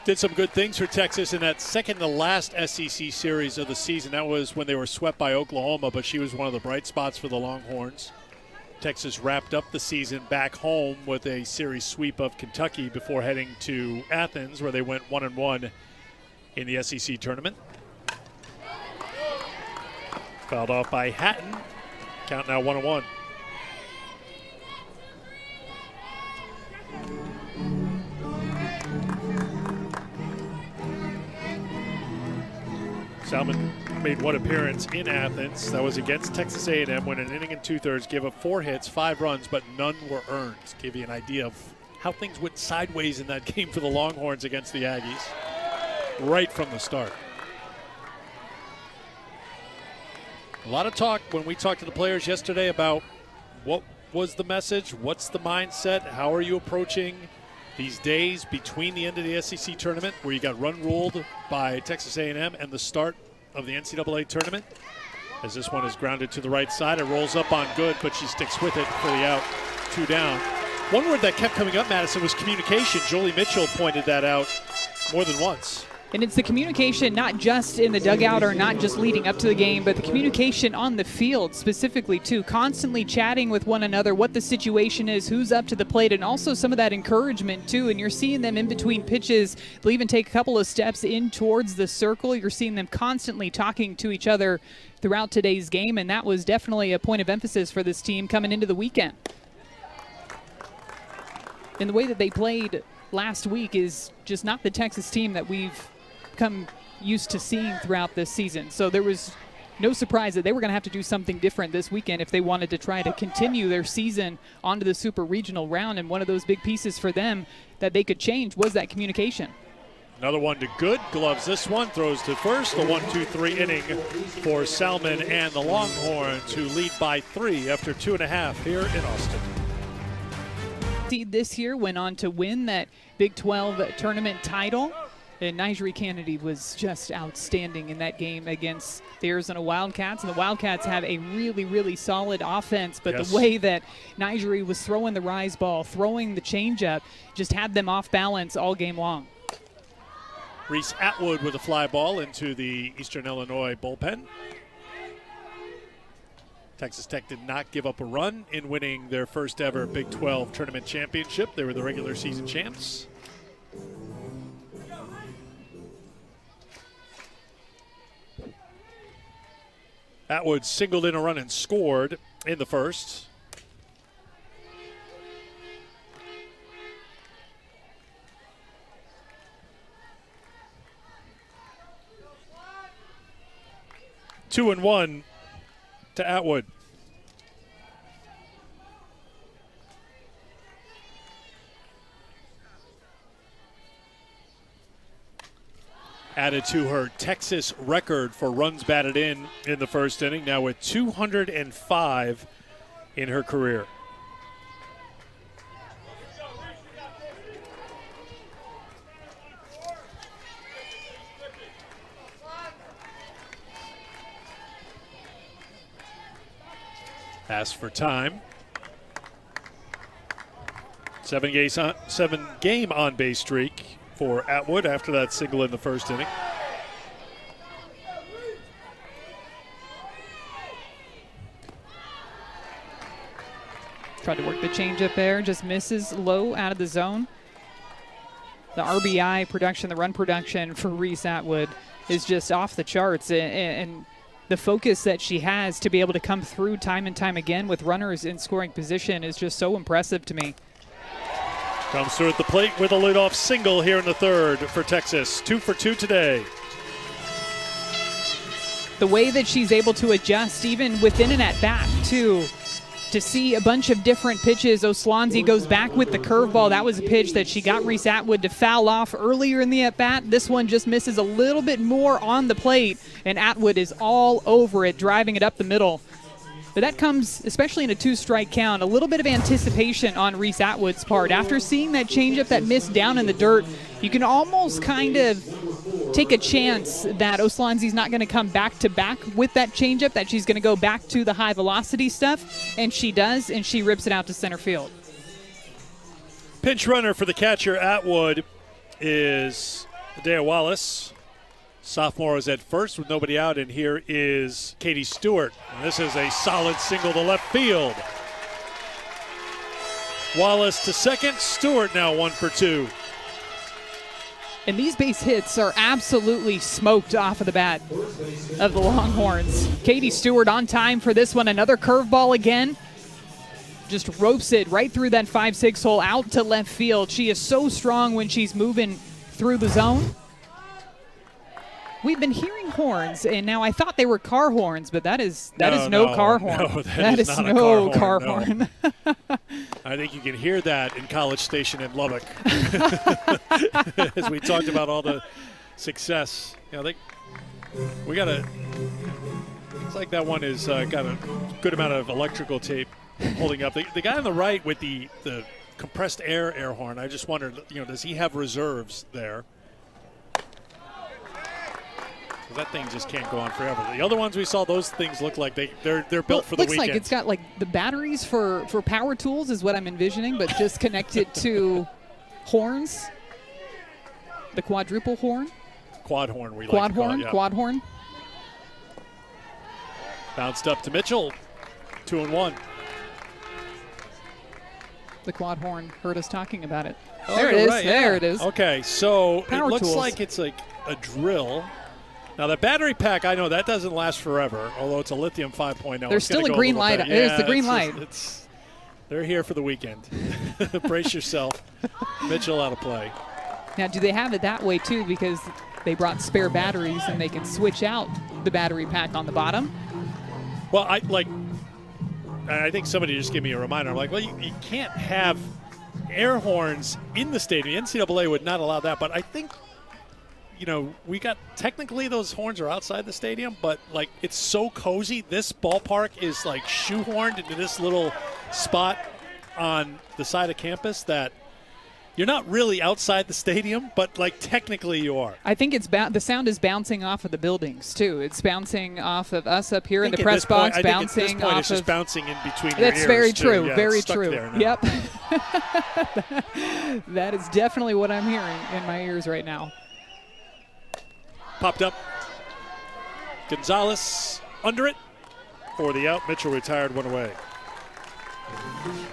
Did some good things for Texas in that second to last SEC series of the season. That was when they were swept by Oklahoma, but she was one of the bright spots for the Longhorns. Texas wrapped up the season back home with a series sweep of Kentucky before heading to Athens, where they went 1-1 in the SEC tournament. Fouled off by Hatton. Count now 1-1. Salmon made one appearance in Athens. That was against Texas A&M when an inning and 2/3 gave up 4 hits, 5 runs, but none were earned. Give you an idea of how things went sideways in that game for the Longhorns against the Aggies right from the start. A lot of talk when we talked to the players yesterday about what was the message, what's the mindset, how are you approaching these days between the end of the SEC tournament, where you got run-ruled by Texas A&M, and the start of the NCAA tournament. As this one is grounded to the right side, it rolls up on good, but she sticks with it for the out. 2 down. One word that kept coming up, Madison, was communication. Jolie Mitchell pointed that out more than once. And it's the communication not just in the dugout or not just leading up to the game, but the communication on the field specifically too, constantly chatting with one another, what the situation is, who's up to the plate, and also some of that encouragement too. And you're seeing them in between pitches. They'll even take a couple of steps in towards the circle. You're seeing them constantly talking to each other throughout today's game, and that was definitely a point of emphasis for this team coming into the weekend. And the way that they played last week is just not the Texas team that we've come used to seeing throughout this season. So there was no surprise that they were going to have to do something different this weekend if they wanted to try to continue their season onto the super regional round. And one of those big pieces for them that they could change was that communication. Another one to good, gloves this one, throws to first. The 1-2-3 inning for Salmon and the Longhorns, who lead by 3 after 2.5 here in Austin. This year went on to win that Big 12 tournament title. And Nigeri Kennedy was just outstanding in that game against the Arizona Wildcats. And the Wildcats have a really, really solid offense. But yes, the way that Nigeri was throwing the rise ball, throwing the changeup, just had them off balance all game long. Reese Atwood with a fly ball into the Eastern Illinois bullpen. Texas Tech did not give up a run in winning their first ever Big 12 tournament championship. They were the regular season champs. Atwood singled in a run and scored in the first. Two and one to Atwood. Added to her Texas record for runs batted in the first inning, now with 205 in her career. Asked for time. 7-game on-base streak for Atwood after that single in the first inning. Tried to work the changeup there, just misses low out of the zone. The RBI production, the run production for Reese Atwood is just off the charts. And the focus that she has to be able to come through time and time again with runners in scoring position is just so impressive to me. Comes through at the plate with a leadoff single here in the third for Texas. 2 for 2 today. The way that she's able to adjust even within an at-bat, too, to see a bunch of different pitches. Oslanzi goes back with the curveball. That was a pitch that she got Reese Atwood to foul off earlier in the at-bat. This one just misses a little bit more on the plate, and Atwood is all over it, driving it up the middle. But that comes, especially in a 2-strike count, a little bit of anticipation on Reese Atwood's part. After seeing that changeup that missed down in the dirt, you can almost kind of take a chance that Oslanzi's not going to come back-to-back with that changeup, that she's going to go back to the high-velocity stuff, and she does, and she rips it out to center field. Pinch runner for the catcher, Atwood, is Adea Wallace. Sophomore is at first with nobody out, and here is Katie Stewart. And this is a solid single to left field. Wallace to second, Stewart now 1 for 2. And these base hits are absolutely smoked off of the bat of the Longhorns. Katie Stewart on time for this one. Another curveball again. Just ropes it right through that 5-6 hole out to left field. She is so strong when she's moving through the zone. We've been hearing horns, and now I thought they were car horns, but that is no car horn. No, that is not no a car horn. I think you can hear that in College Station in Lubbock. As we talked about all the success. You know, it's like that one is got a good amount of electrical tape holding up. The guy on the right with the compressed air horn, I just wondered, does he have reserves there? That thing just can't go on forever. The other ones we saw, those things look like they're built for the weekend. Looks like it's got like the batteries for power tools is what I'm envisioning, but just connected to horns. The quadruple horn. Quad horn, we quad like to horn, call it, yeah. Quad horn. Bounced up to Mitchell. 2-1. The quad horn heard us talking about it. Oh, there it is. Right, there yeah. it is. Okay, so Power it looks tools. like it's like a drill. Now, the battery pack, I know that doesn't last forever, although it's a lithium 5.0. There's still a green light. Yeah, There's the green light. They're here for the weekend. Brace yourself. Mitchell out of play. Now, do they have it that way, too, because they brought spare batteries and they can switch out the battery pack on the bottom? Well, I think somebody just gave me a reminder. I'm like, well, you can't have air horns in the stadium. The NCAA would not allow that, but I think – we got technically those horns are outside the stadium, but like it's so cozy. This ballpark is like shoehorned into this little spot on the side of campus that You're not really outside the stadium, but like technically you are. I think it's the sound is bouncing off of the buildings too. It's bouncing off of us up here in the press box, bouncing at this point off it's just bouncing in between your That's ears. very too. true. Yeah, very it's stuck true. there now. Yep. That is definitely what I'm hearing in my ears right now. Popped up. Gonzalez under it for the out. Mitchell retired, one away.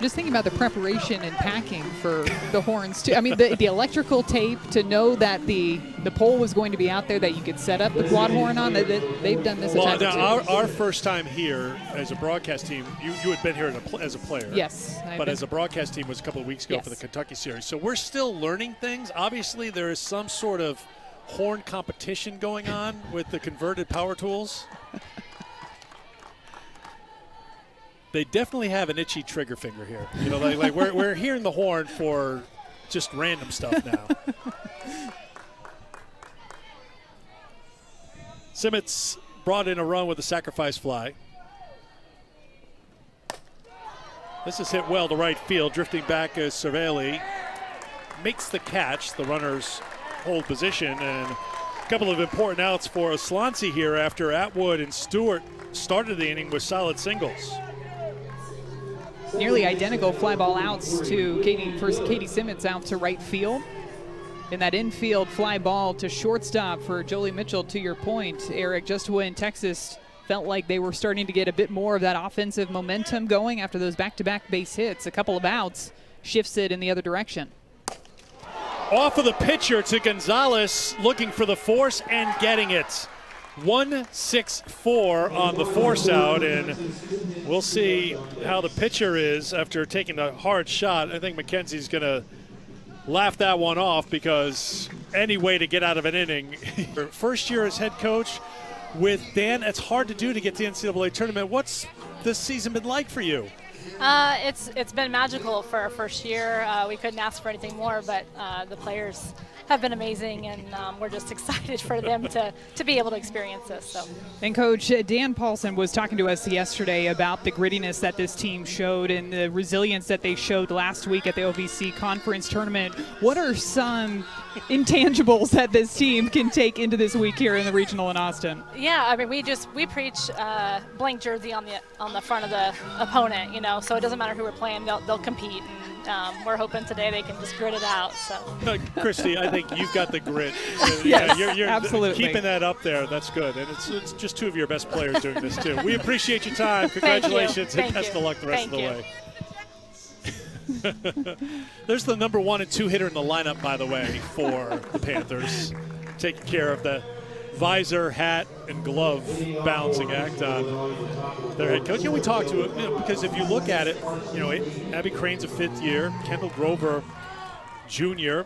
Just thinking about the preparation and packing for the horns too. I mean, the electrical tape to know that the pole was going to be out there that you could set up the quad horn on. They've done this a time or two. Our first time here as a broadcast team, you had been here as a player. Yes. But as a broadcast team was a couple of weeks ago for the Kentucky series. So we're still learning things. Obviously, there is some sort of horn competition going on with the converted power tools. They definitely have an itchy trigger finger here. You know, like we're hearing the horn for just random stuff now. Simmons brought in a run with a sacrifice fly. This is hit well to right field. Drifting back as Cervelli makes the catch. The runners hold position, and a couple of important outs for Aslancy here after Atwood and Stewart started the inning with solid singles. Nearly identical fly ball outs to Katie Simmons out to right field. And that infield fly ball to shortstop for Jolie Mitchell, to your point, Eric, just when Texas felt like they were starting to get a bit more of that offensive momentum going after those back-to-back base hits. A couple of outs shifts it in the other direction. Off of the pitcher to Gonzalez, looking for the force and getting it. 1-6-4 on the force out, and we'll see how the pitcher is after taking a hard shot. I think McKenzie's going to laugh that one off, because any way to get out of an inning. First year as head coach with Dan, it's hard to do to get to the NCAA tournament. What's this season been like for you? It's been magical for our first year. We couldn't ask for anything more, but the players have been amazing, and we're just excited for them to be able to experience this. So. And Coach, Dan Paulson was talking to us yesterday about the grittiness that this team showed and the resilience that they showed last week at the OVC conference tournament. What are some intangibles that this team can take into this week here in the regional in Austin? Yeah, I mean, we preach blank jersey on the front of the opponent, you know, so it doesn't matter who we're playing, they'll compete, and we're hoping today they can just grit it out. So, Christy, I think you've got the grit. Yes, you're absolutely. Keeping that up there, that's good, and it's just two of your best players doing this too. We appreciate your time. Congratulations, and best of luck the rest of the way. There's the number 1 and 2 hitter in the lineup, by the way, for the Panthers, taking care of the visor, hat, and glove balancing act on their head coach. We talked to him, because if you look at it, Abby Crane's a 5th year, Kendall Grover Jr.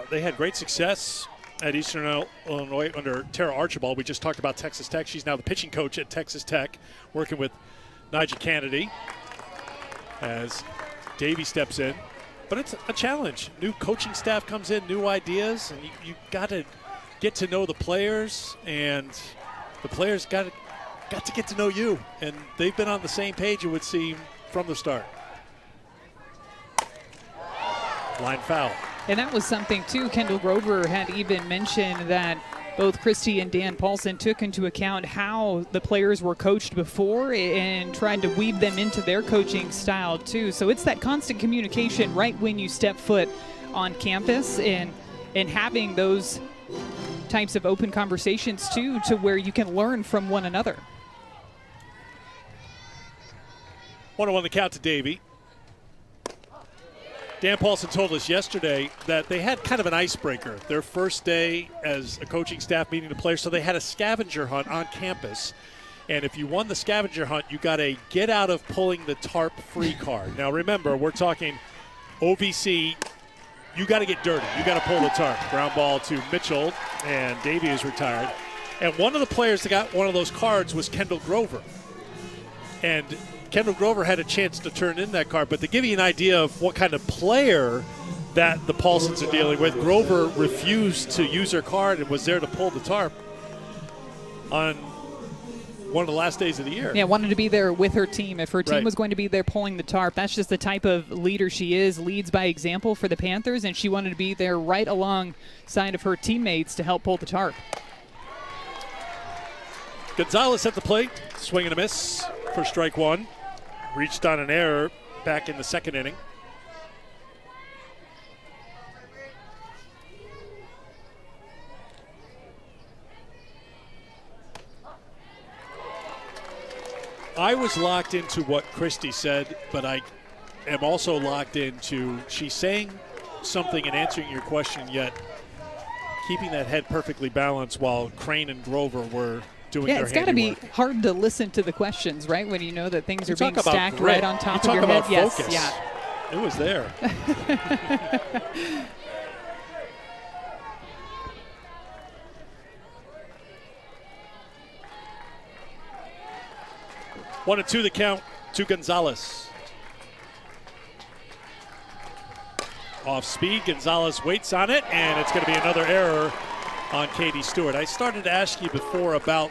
They had great success at Eastern Illinois under Tara Archibald. We just talked about Texas Tech. She's now the pitching coach at Texas Tech, working with Nigel Kennedy as Davey steps in. But it's a challenge. New coaching staff comes in, new ideas, and you got to get to know the players, and the players got to get to know you. And they've been on the same page, it would seem, from the start. Line foul. And that was something, too. Kendall Grover had even mentioned that both Christy and Dan Paulson took into account how the players were coached before and tried to weave them into their coaching style, too. So it's that constant communication right when you step foot on campus, and having those types of open conversations, too, to where you can learn from one another. 1-1 the count to Davey. Dan Paulson told us yesterday that they had kind of an icebreaker their first day as a coaching staff meeting the players. So they had a scavenger hunt on campus. And if you won the scavenger hunt, you got a get out of pulling the tarp free card. Now remember, we're talking OVC. You got to get dirty. You got to pull the tarp. Ground ball to Mitchell, and Davey is retired. And one of the players that got one of those cards was Kendall Grover. And Kendall Grover had a chance to turn in that card, but to give you an idea of what kind of player that the Paulsons are dealing with, Grover refused to use her card and was there to pull the tarp. On one of the last days of the year. Yeah, wanted to be there with her team. If her team Right. was going to be there pulling the tarp, that's just the type of leader she is, leads by example for the Panthers, and she wanted to be there right alongside of her teammates to help pull the tarp. Gonzalez at the plate, swing and a miss for strike one. Reached on an error back in the second inning. I was locked into what Christy said, but I am also locked into she's saying something and answering your question, yet keeping that head perfectly balanced while Crane and Grover were doing their it's got to be handiwork. hard to listen to the questions, right? When you know that things You are being talk about stacked grit. right on top You of your talk about head. focus. Yes, yeah. It was there. One and two the count to Gonzalez. Off speed, Gonzalez waits on it, and it's going to be another error on Katie Stewart. I started to ask you before about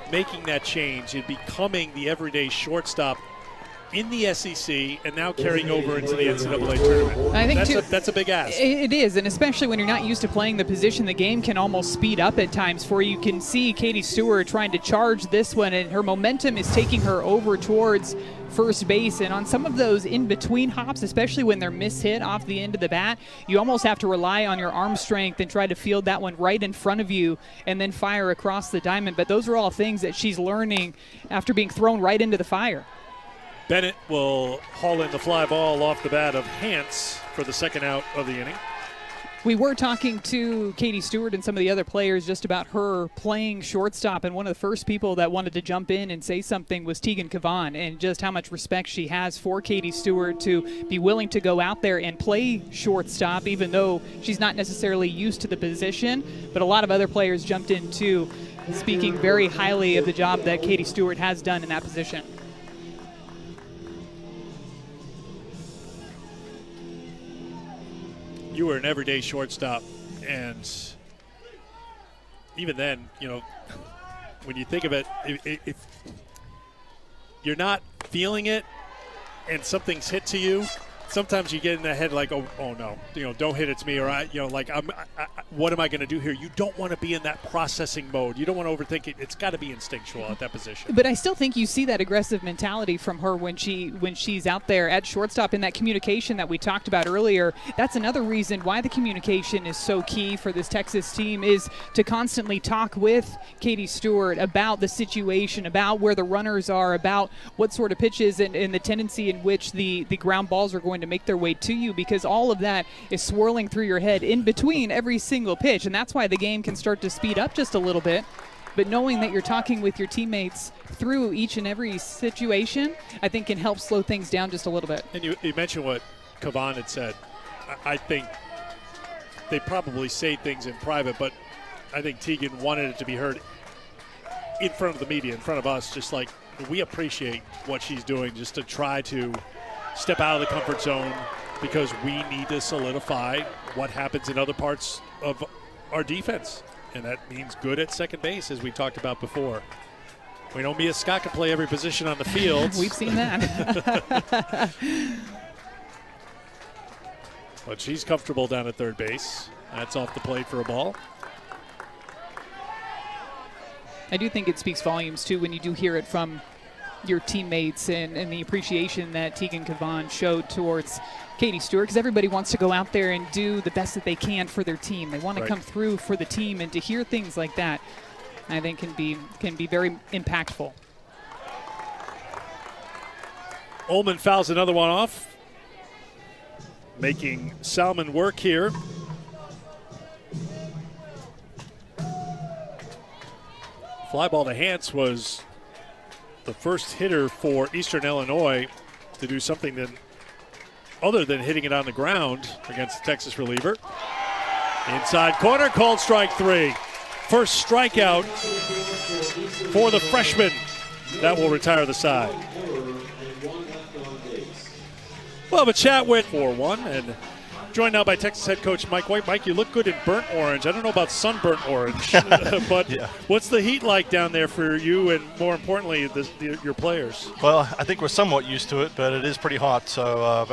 making that change and becoming the everyday shortstop in the SEC and now carrying over into the NCAA tournament. I think that's a big ask. It is, and especially when you're not used to playing the position, the game can almost speed up at times for you. You can see Katie Stewart trying to charge this one, and her momentum is taking her over towards first base. And on some of those in-between hops, especially when they're mishit off the end of the bat, you almost have to rely on your arm strength and try to field that one right in front of you and then fire across the diamond. But those are all things that she's learning after being thrown right into the fire. Bennett will haul in the fly ball off the bat of Hance for the second out of the inning. We were talking to Katie Stewart and some of the other players just about her playing shortstop, and one of the first people that wanted to jump in and say something was Tegan Kavan, and just how much respect she has for Katie Stewart to be willing to go out there and play shortstop, even though she's not necessarily used to the position. But a lot of other players jumped in too, speaking very highly of the job that Katie Stewart has done in that position. You were an everyday shortstop, and even then, when you think of it, if you're not feeling it and something's hit to you, sometimes you get in the head like, oh no, don't hit it to me, or what am I going to do here? You don't want to be in that processing mode. You don't want to overthink it. It's got to be instinctual at that position. But I still think you see that aggressive mentality from her when she's out there at shortstop, in that communication that we talked about earlier. That's another reason why the communication is so key for this Texas team, is to constantly talk with Katie Stewart about the situation, about where the runners are, about what sort of pitches and the tendency in which the ground balls are going to make their way to you, because all of that is swirling through your head in between every single pitch, and that's why the game can start to speed up just a little bit. But knowing that you're talking with your teammates through each and every situation, I think can help slow things down just a little bit. And you mentioned what Kavan had said. I think they probably say things in private, but I think Tegan wanted it to be heard in front of the media, in front of us, just like we appreciate what she's doing just to try to step out of the comfort zone, because we need to solidify what happens in other parts of our defense. And that means good at second base, as we talked about before. We know Mia Scott can play every position on the field. We've seen that. But she's comfortable down at third base. That's off the plate for a ball. I do think it speaks volumes, too, when you do hear it from your teammates and the appreciation that Tegan Kavan showed towards Katie Stewart, because everybody wants to go out there and do the best that they can for their team. They want to come through for the team, and to hear things like that, I think can be very impactful. Ullman fouls another one off, making Salmon work here. Fly ball to Hance was the first hitter for Eastern Illinois to do something other than hitting it on the ground against the Texas reliever. Inside corner, called strike three. First strikeout for the freshman. That will retire the side. We'll have a chat with 4-1, and Joined now by Texas head coach Mike White. Mike, you look good in burnt orange. I don't know about sunburnt orange, but yeah. What's the heat like down there for you and, more importantly, your players? Well, I think we're somewhat used to it, but it is pretty hot. So,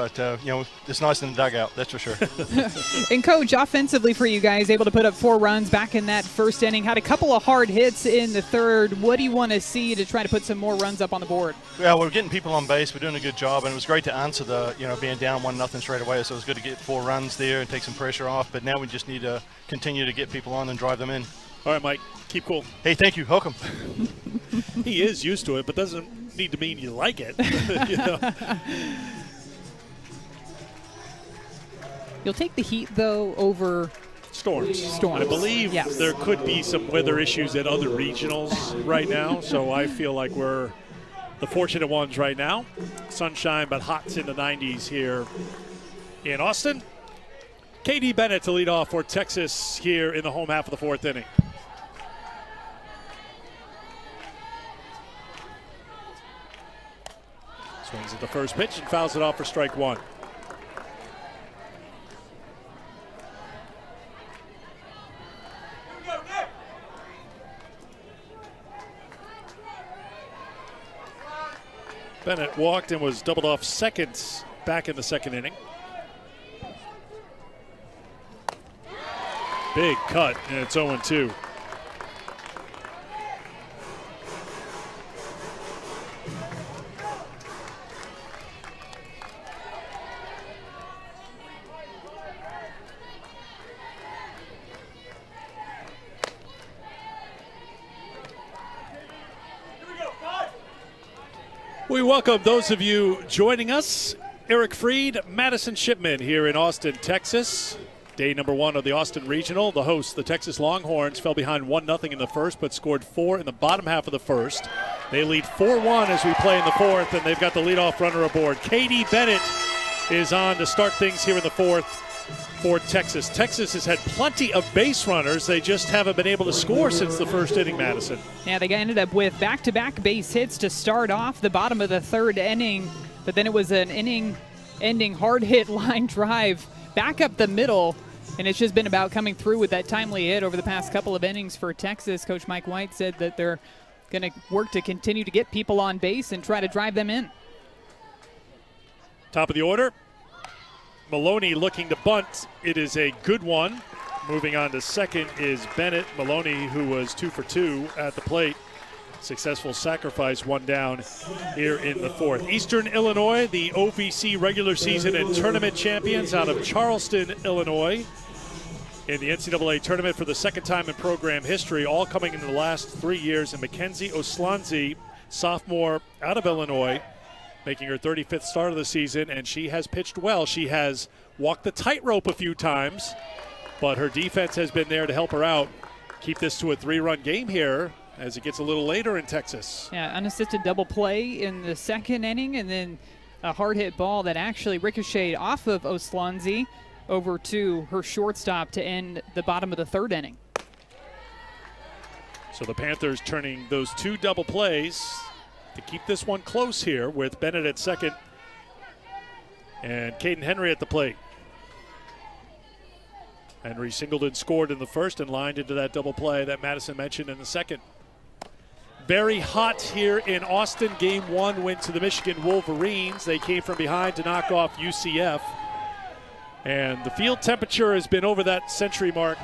it's nice in the dugout, that's for sure. And, Coach, offensively for you guys, able to put up 4 runs back in that first inning. Had a couple of hard hits in the third. What do you want to see to try to put some more runs up on the board? Yeah, we're getting people on base. We're doing a good job, and it was great to answer the, being down 1-0 straight away. So it was good to get 4 runs there and take some pressure off. But now we just need to continue to get people on and drive them in. All right, Mike, keep cool. Hey, thank you. Welcome. He is used to it, but doesn't need to mean you like it. You'll take the heat, though, over storms. Storms. I believe there could be some weather issues at other regionals right now, so I feel like we're the fortunate ones right now. Sunshine, but hot's in the 90s here in Austin. KD Bennett to lead off for Texas here in the home half of the 4th inning. Swings at the first pitch and fouls it off for strike 1. Bennett walked and was doubled off seconds back in the 2nd inning. Big cut, and it's 0-2. We welcome those of you joining us. Eric Freed, Madison Shipman here in Austin, Texas. Day number 1 of the Austin Regional. The hosts, the Texas Longhorns, fell behind 1-0 in the first, but scored 4 in the bottom half of the first. They lead 4-1 as we play in the 4th, and they've got the leadoff runner aboard. KD Bennett is on to start things here in the 4th for Texas. Texas has had plenty of base runners. They just haven't been able to score since the first inning, Madison. Yeah, they ended up with back-to-back base hits to start off the bottom of the 3rd inning, but then it was an inning-ending hard-hit line drive back up the middle, and it's just been about coming through with that timely hit over the past couple of innings for Texas. Coach Mike White said that they're going to work to continue to get people on base and try to drive them in. Top of the order. Maloney looking to bunt. It is a good one. Moving on to second is Bennett. Maloney, who was 2 for 2 at the plate. Successful sacrifice, 1 down here in the 4th. Eastern Illinois, the OVC regular season and tournament champions out of Charleston, Illinois. In the NCAA tournament for the 2nd time in program history, all coming in the last 3 years. And Mackenzie Oslanzi, sophomore out of Illinois, making her 35th start of the season, and she has pitched well. She has walked the tightrope a few times, but her defense has been there to help her out. Keep this to a 3-run game here as it gets a little later in Texas. Yeah, unassisted double play in the 2nd inning, and then a hard hit ball that actually ricocheted off of Oslanzi over to her shortstop to end the bottom of the 3rd inning. So the Panthers turning those 2 double plays to keep this one close here with Bennett at second and Caden Henry at the plate. Henry singled and scored in the first and lined into that double play that Madison mentioned in the second. Very hot here in Austin. Game 1 went to the Michigan Wolverines. They came from behind to knock off UCF. And the field temperature has been over that century mark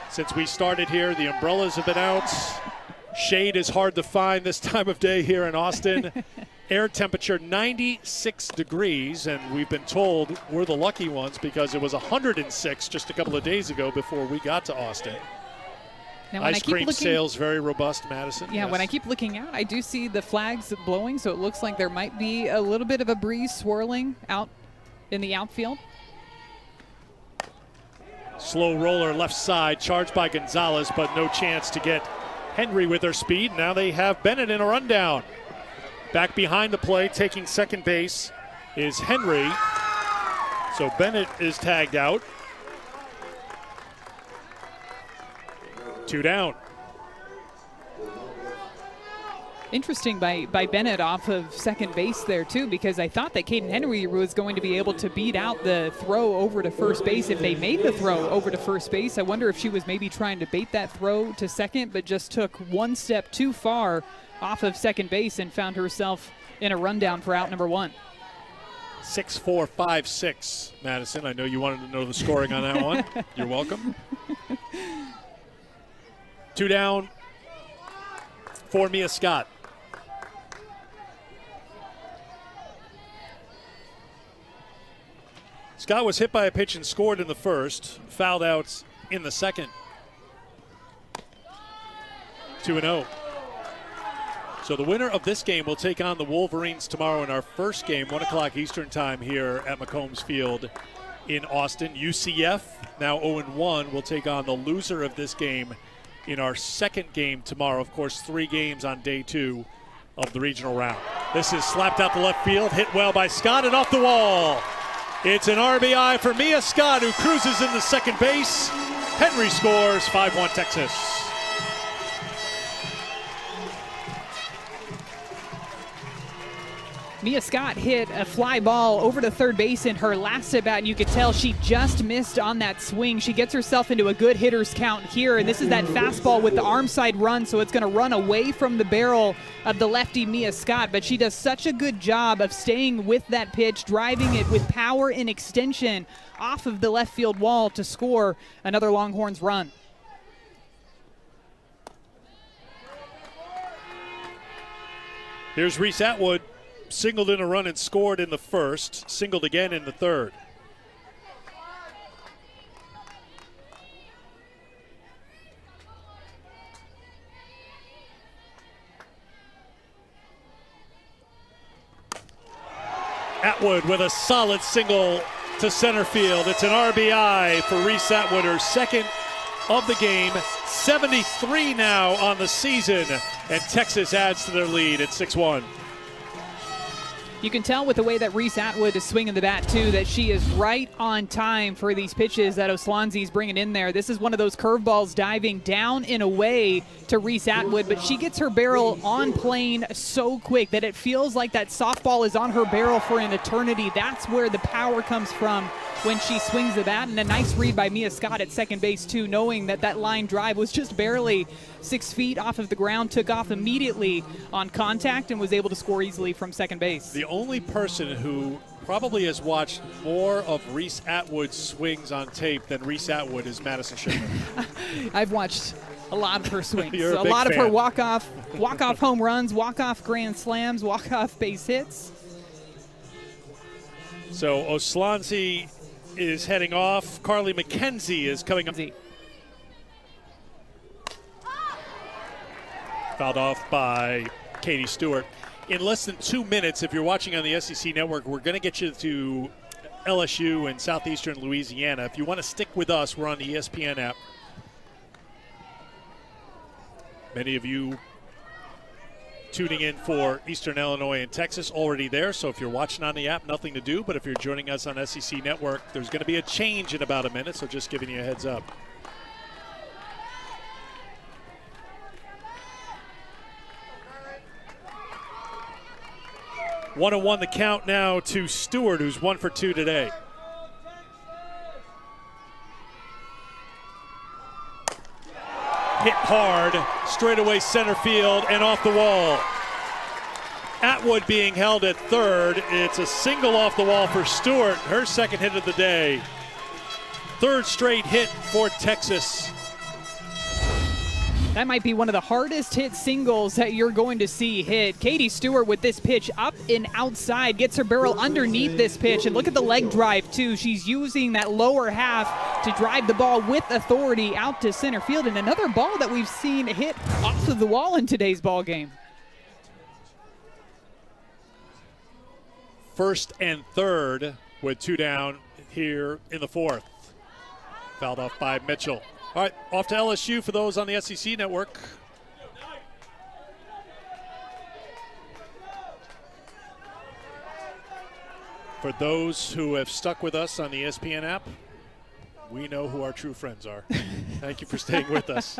since we started here. The umbrellas have been out. Shade is hard to find this time of day here in Austin. Air temperature 96 degrees, and we've been told we're the lucky ones because it was 106 just a couple of days ago before we got to Austin. Now, Ice cream sales very robust, Madison. Yeah, yes. When I keep looking out, I do see the flags blowing, so it looks like there might be a little bit of a breeze swirling out in the outfield. Slow roller left side, charged by Gonzalez, but no chance to get Henry with her speed. Now they have Bennett in a rundown. Back behind the play, taking second base is Henry. So Bennett is tagged out. 2 down. Interesting by Bennett off of second base there too, because I thought that Caden Henry was going to be able to beat out the throw over to first base if they made the throw over to first base. I wonder if she was maybe trying to bait that throw to second, but just took one step too far off of second base and found herself in a rundown for out number 1. 6-4-5-6, Madison. I know you wanted to know the scoring on that one. You're welcome. 2 down for Mia Scott. Scott was hit by a pitch and scored in the first, fouled out in the second. 2-0. So the winner of this game will take on the Wolverines tomorrow in our first game, 1 o'clock Eastern time here at McCombs Field in Austin. UCF, now 0-1, will take on the loser of this game in our second game tomorrow. Of course, 3 games on day 2 of the regional round. This is slapped out the left field, hit well by Scott and off the wall. It's an RBI for Mia Scott, who cruises into second base. Henry scores, 5-1 Texas. Mia Scott hit a fly ball over to third base in her last at bat, and you could tell she just missed on that swing. She gets herself into a good hitter's count here, and this is that fastball with the arm side run, so it's going to run away from the barrel of the lefty Mia Scott, but she does such a good job of staying with that pitch, driving it with power and extension off of the left field wall to score another Longhorns run. Here's Reese Atwood. Singled in a run and scored in the first, singled again in the third. Atwood with a solid single to center field. It's an RBI for Reese Atwood, her second of the game. 73 now on the season, and Texas adds to their lead at 6-1. You can tell with the way that Reese Atwood is swinging the bat, too, that she is right on time for these pitches that Oslanzi's bringing in there. This is one of those curveballs diving down and away to Reese Atwood, but she gets her barrel on plane so quick that it feels like that softball is on her barrel for an eternity. That's where the power comes from when she swings the bat, and a nice read by Mia Scott at second base, too, knowing that that line drive was just barely 6 feet off of the ground, took off immediately on contact, and was able to score easily from second base. The only person who probably has watched more of Reese Atwood's swings on tape than Reese Atwood is Madison Shipman. I've watched a lot of her swings. You're a a big lot fan. of her walk-off home runs, walk-off grand slams, walk-off base hits. So Oslanzi is heading off. Carly McKenzie is coming up. Fouled off by Katie Stewart. In less than 2 minutes, if you're watching on the SEC Network, we're going to get you to LSU and southeastern Louisiana. If you want to stick with us, we're on the ESPN app. Many of you tuning in for Eastern Illinois and Texas already there, so if you're watching on the app, nothing to do, but if you're joining us on SEC Network, there's going to be a change in about a minute, so just giving you a heads up. One and one the count now to Stewart, who's 1 for 2 today. Hit hard, straightaway center field and off the wall. Atwood being held at third. It's a single off the wall for Stewart, her second hit of the day. Third straight hit for Texas. That might be one of the hardest hit singles that you're going to see hit. Katie Stewart with this pitch up and outside, gets her barrel underneath this pitch, and look at the leg drive too. She's using that lower half to drive the ball with authority out to center field, and another ball that we've seen hit off of the wall in today's ball game. First and third with 2 down here in the fourth. Fouled off by Mitchell. All right, off to LSU for those on the SEC Network. For those who have stuck with us on the ESPN app, we know who our true friends are. Thank you for staying with us.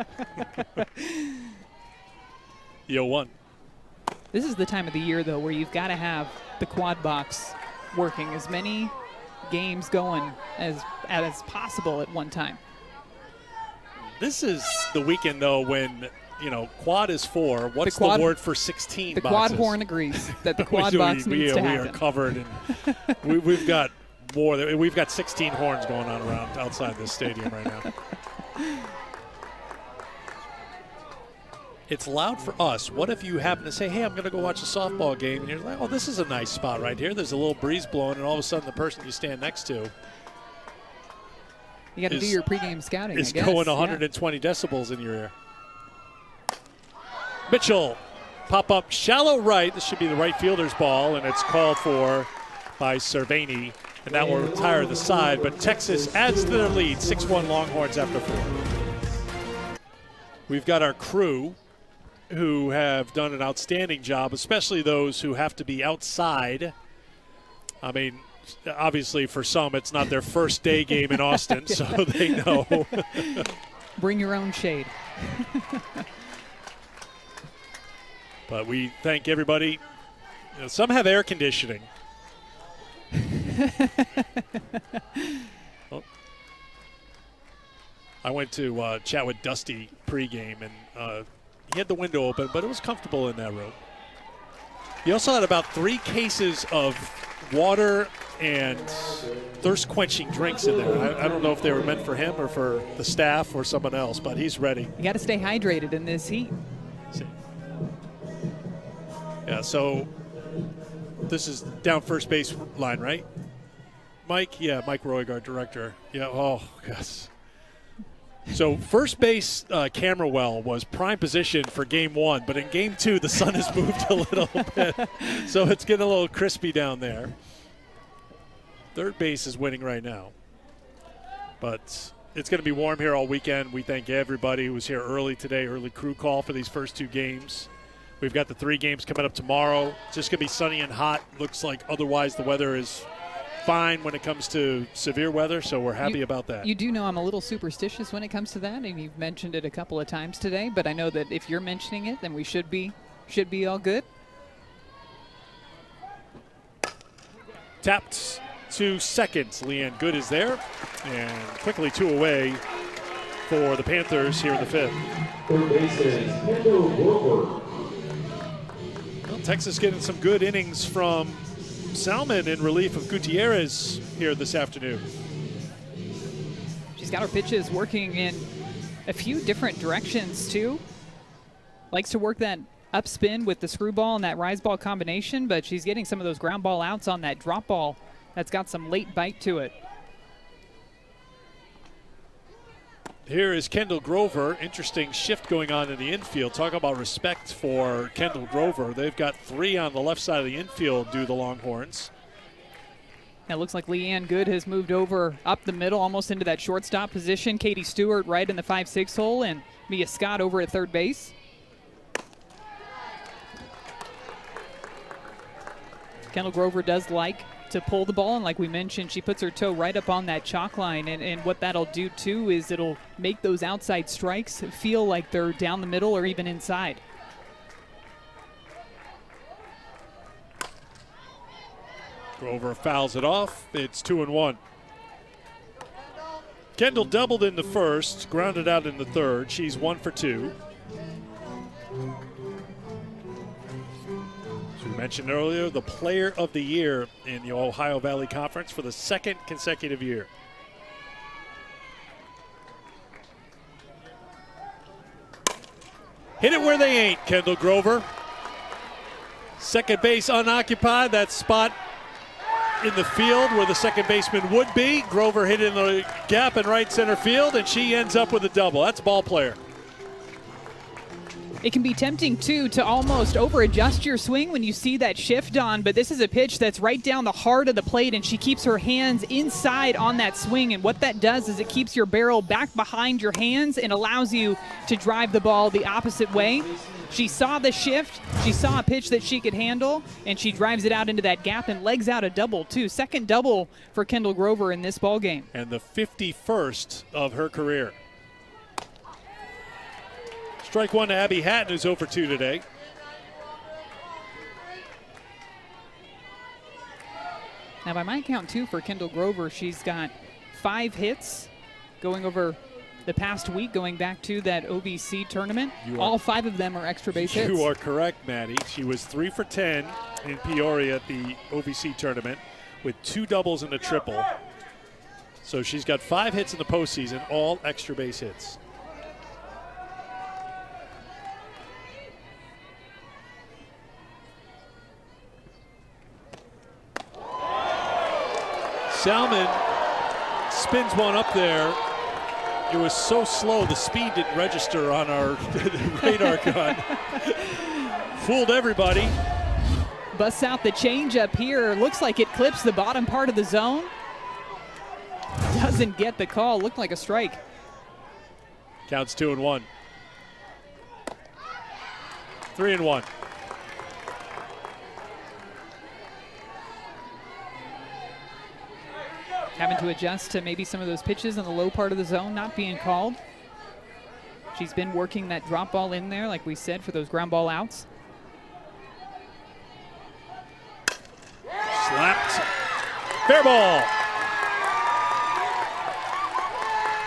The 0-1. This is the time of the year, though, where you've got to have the quad box working, as many games going as possible at one time. This is the weekend, though, when, quad is 4. What's the word for 16 the boxes? The quad horn agrees that the quad box needs to happen. We are covered, and we've got more. We've got 16 horns going on around outside this stadium right now. It's loud for us. What if you happen to say, hey, I'm going to go watch a softball game, and you're like, oh, this is a nice spot right here. There's a little breeze blowing, and all of a sudden the person you stand next to you got to do your pregame scouting, is going 120 decibels in your ear. Mitchell, pop up shallow right. This should be the right fielder's ball, and it's called for by Cervini, and that will retire the side. But Texas adds to their lead, 6-1 Longhorns after 4. We've got our crew who have done an outstanding job, especially those who have to be outside. I mean, obviously for some it's not their first day game in Austin, so they know. Bring your own shade. But we thank everybody. Some have air conditioning. Oh. I went to chat with Dusty pregame, and he had the window open, but it was comfortable in that room. He also had about 3 cases of water and thirst-quenching drinks in there. I don't know if they were meant for him or for the staff or someone else, but he's ready. You got to stay hydrated in this heat. Yeah, so this is down first base line, right? Mike? Yeah, Mike Roygard, director. Yeah, oh, yes. So first base camera well was prime position for game 1, but in game 2 the sun has moved a little bit, so it's getting a little crispy down there. Third base is winning right now, but it's going to be warm here all weekend. We thank everybody who was here early today, early crew call for these first 2 games. We've got the 3 games coming up tomorrow. It's just going to be sunny and hot. Looks like otherwise the weather is fine when it comes to severe weather, so we're happy about that. You do know I'm a little superstitious when it comes to that, and you've mentioned it a couple of times today, but I know that if you're mentioning it, then we should be all good. Tapped to seconds. Leanne Good is there, and quickly 2 away for the Panthers here in the 5th. Third baseman, Kendall Grover. Well, Texas getting some good innings from Salmon in relief of Gutierrez here this afternoon. She's got her pitches working in a few different directions, too. Likes to work that up spin with the screwball and that rise ball combination, but she's getting some of those ground ball outs on that drop ball that's got some late bite to it. Here is Kendall Grover. Interesting shift going on in the infield. Talk about respect for Kendall Grover. They've got 3 on the left side of the infield, do the Longhorns. It looks like Leanne Good has moved over up the middle, almost into that shortstop position. Katie Stewart right in the 5-6 hole, and Mia Scott over at third base. Kendall Grover does like to pull the ball, and like we mentioned, she puts her toe right up on that chalk line, and what that'll do too is it'll make those outside strikes feel like they're down the middle or even inside. Grover fouls it off. It's 2-1. Kendall doubled in the first, grounded out in the third. She's 1 for 2. As we mentioned earlier, the player of the year in the Ohio Valley Conference for the 2nd consecutive year. Hit it where they ain't, Kendall Grover. Second base unoccupied. That spot in the field where the second baseman would be. Grover hit in the gap in right center field, and she ends up with a double. That's a ball player. It can be tempting, too, to almost over-adjust your swing when you see that shift on, but this is a pitch that's right down the heart of the plate, and she keeps her hands inside on that swing, and what that does is it keeps your barrel back behind your hands and allows you to drive the ball the opposite way. She saw the shift, she saw a pitch that she could handle, and she drives it out into that gap and legs out a double, too. Second double for Kendall Grover in this ballgame. And the 51st of her career. Strike 1 to Abby Hatton, who's 0 for 2 today. Now, by my count, too, for Kendall Grover, she's got 5 hits going over the past week, going back to that OVC tournament. All 5 of them are extra base hits. You are correct, Maddie. She was 3 for 10 in Peoria at the OVC tournament with 2 doubles and a triple. So she's got 5 hits in the postseason, all extra base hits. Salmon spins one up there. It was so slow, the speed didn't register on our radar gun. Fooled everybody. Busts out the changeup here. Looks like it clips the bottom part of the zone. Doesn't get the call. Looked like a strike. Counts 2-1. 3-1. Having to adjust to maybe some of those pitches in the low part of the zone not being called. She's been working that drop ball in there, like we said, for those ground ball outs. Slapped. Fair ball.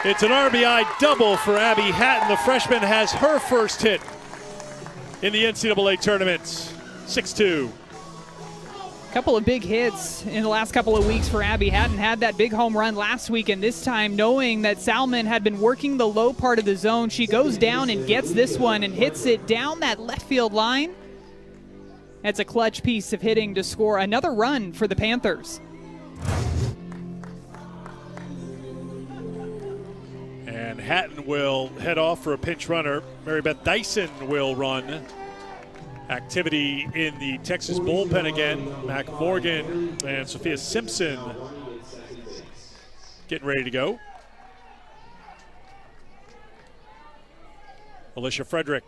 It's an RBI double for Abby Hatton. The freshman has her first hit in the NCAA tournament. 6-2. Couple of big hits in the last couple of weeks for Abby Hatton. Had that big home run last week, and this time knowing that Salmon had been working the low part of the zone, she goes down and gets this one and hits it down that left field line. That's a clutch piece of hitting to score another run for the Panthers. And Hatton will head off for a pinch runner. Mary Beth Dyson will run. Activity in the Texas bullpen again. Mac Morgan and Sophia Simpson getting ready to go. Alicia Frederick.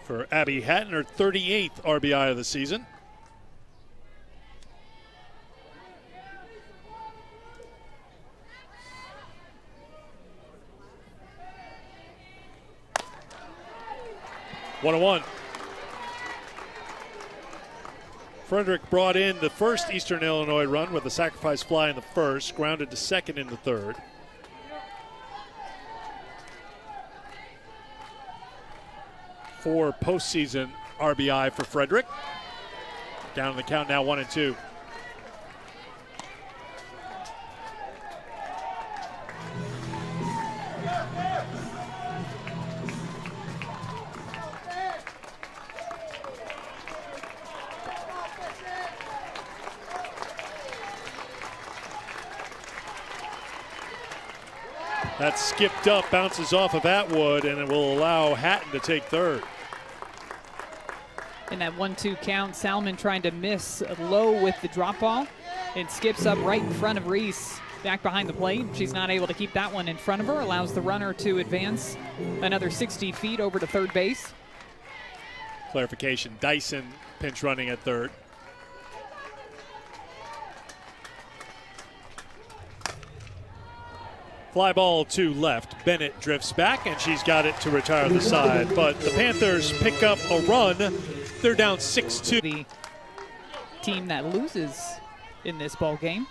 For Abby Hatton, her 38th RBI of the season. 1-1. Frederick brought in the first Eastern Illinois run with a sacrifice fly in the first, grounded to second in the third. Four postseason RBI for Frederick. Down in the count now, 1-2. That skipped up, bounces off of Atwood, and it will allow Hatton to take third. In that 1-2 count, Salmon trying to miss low with the drop ball. It skips up right in front of Reese, back behind the plate. She's not able to keep that one in front of her, allows the runner to advance another 60 feet over to third base. Clarification, Dyson pinch running at third. Fly ball to left. Bennett drifts back, and she's got it to retire the side. But the Panthers pick up a run. They're down 6-2. The team that loses in this ball game.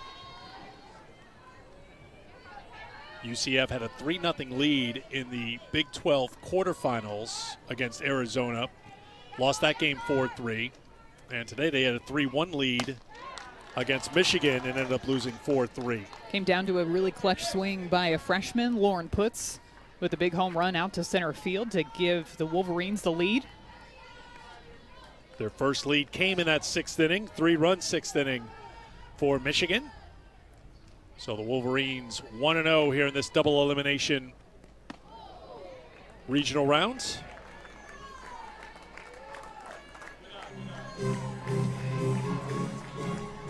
UCF had a 3-0 lead in the Big 12 quarterfinals against Arizona. Lost that game 4-3. And today they had a 3-1 lead against Michigan and ended up losing 4-3. Came down to a really clutch swing by a freshman, Lauren Putz, with a big home run out to center field to give the Wolverines the lead. Their first lead came in that 6th inning, 3-run 6th inning for Michigan. So the Wolverines 1-0 here in this double elimination regional rounds.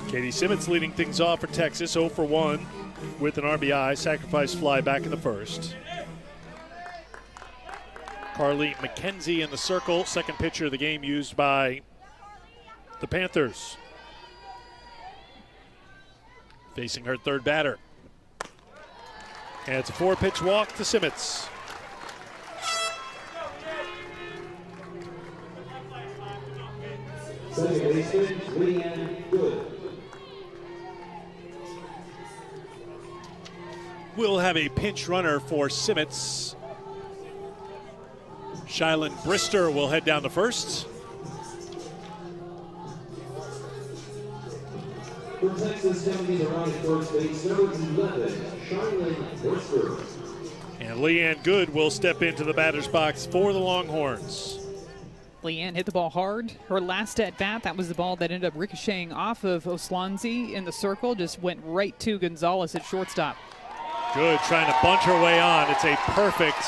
Katie Simmons leading things off for Texas, 0 for 1 with an RBI, sacrifice fly back in the first. Carly McKenzie in the circle, second pitcher of the game used by the Panthers. Facing her third batter. And it's a 4-pitch walk to Simmons. Second baseman, Leanne Good. We'll have a pinch runner for Simmons. Shylin Brister will head down to first. For Texas, coming to right at first base, number 11, Shylin Brister. And Leanne Good will step into the batter's box for the Longhorns. Leanne hit the ball hard. Her last at bat, that was the ball that ended up ricocheting off of Oslanzi in the circle, just went right to Gonzalez at shortstop. Good, trying to bunt her way on. It's a perfect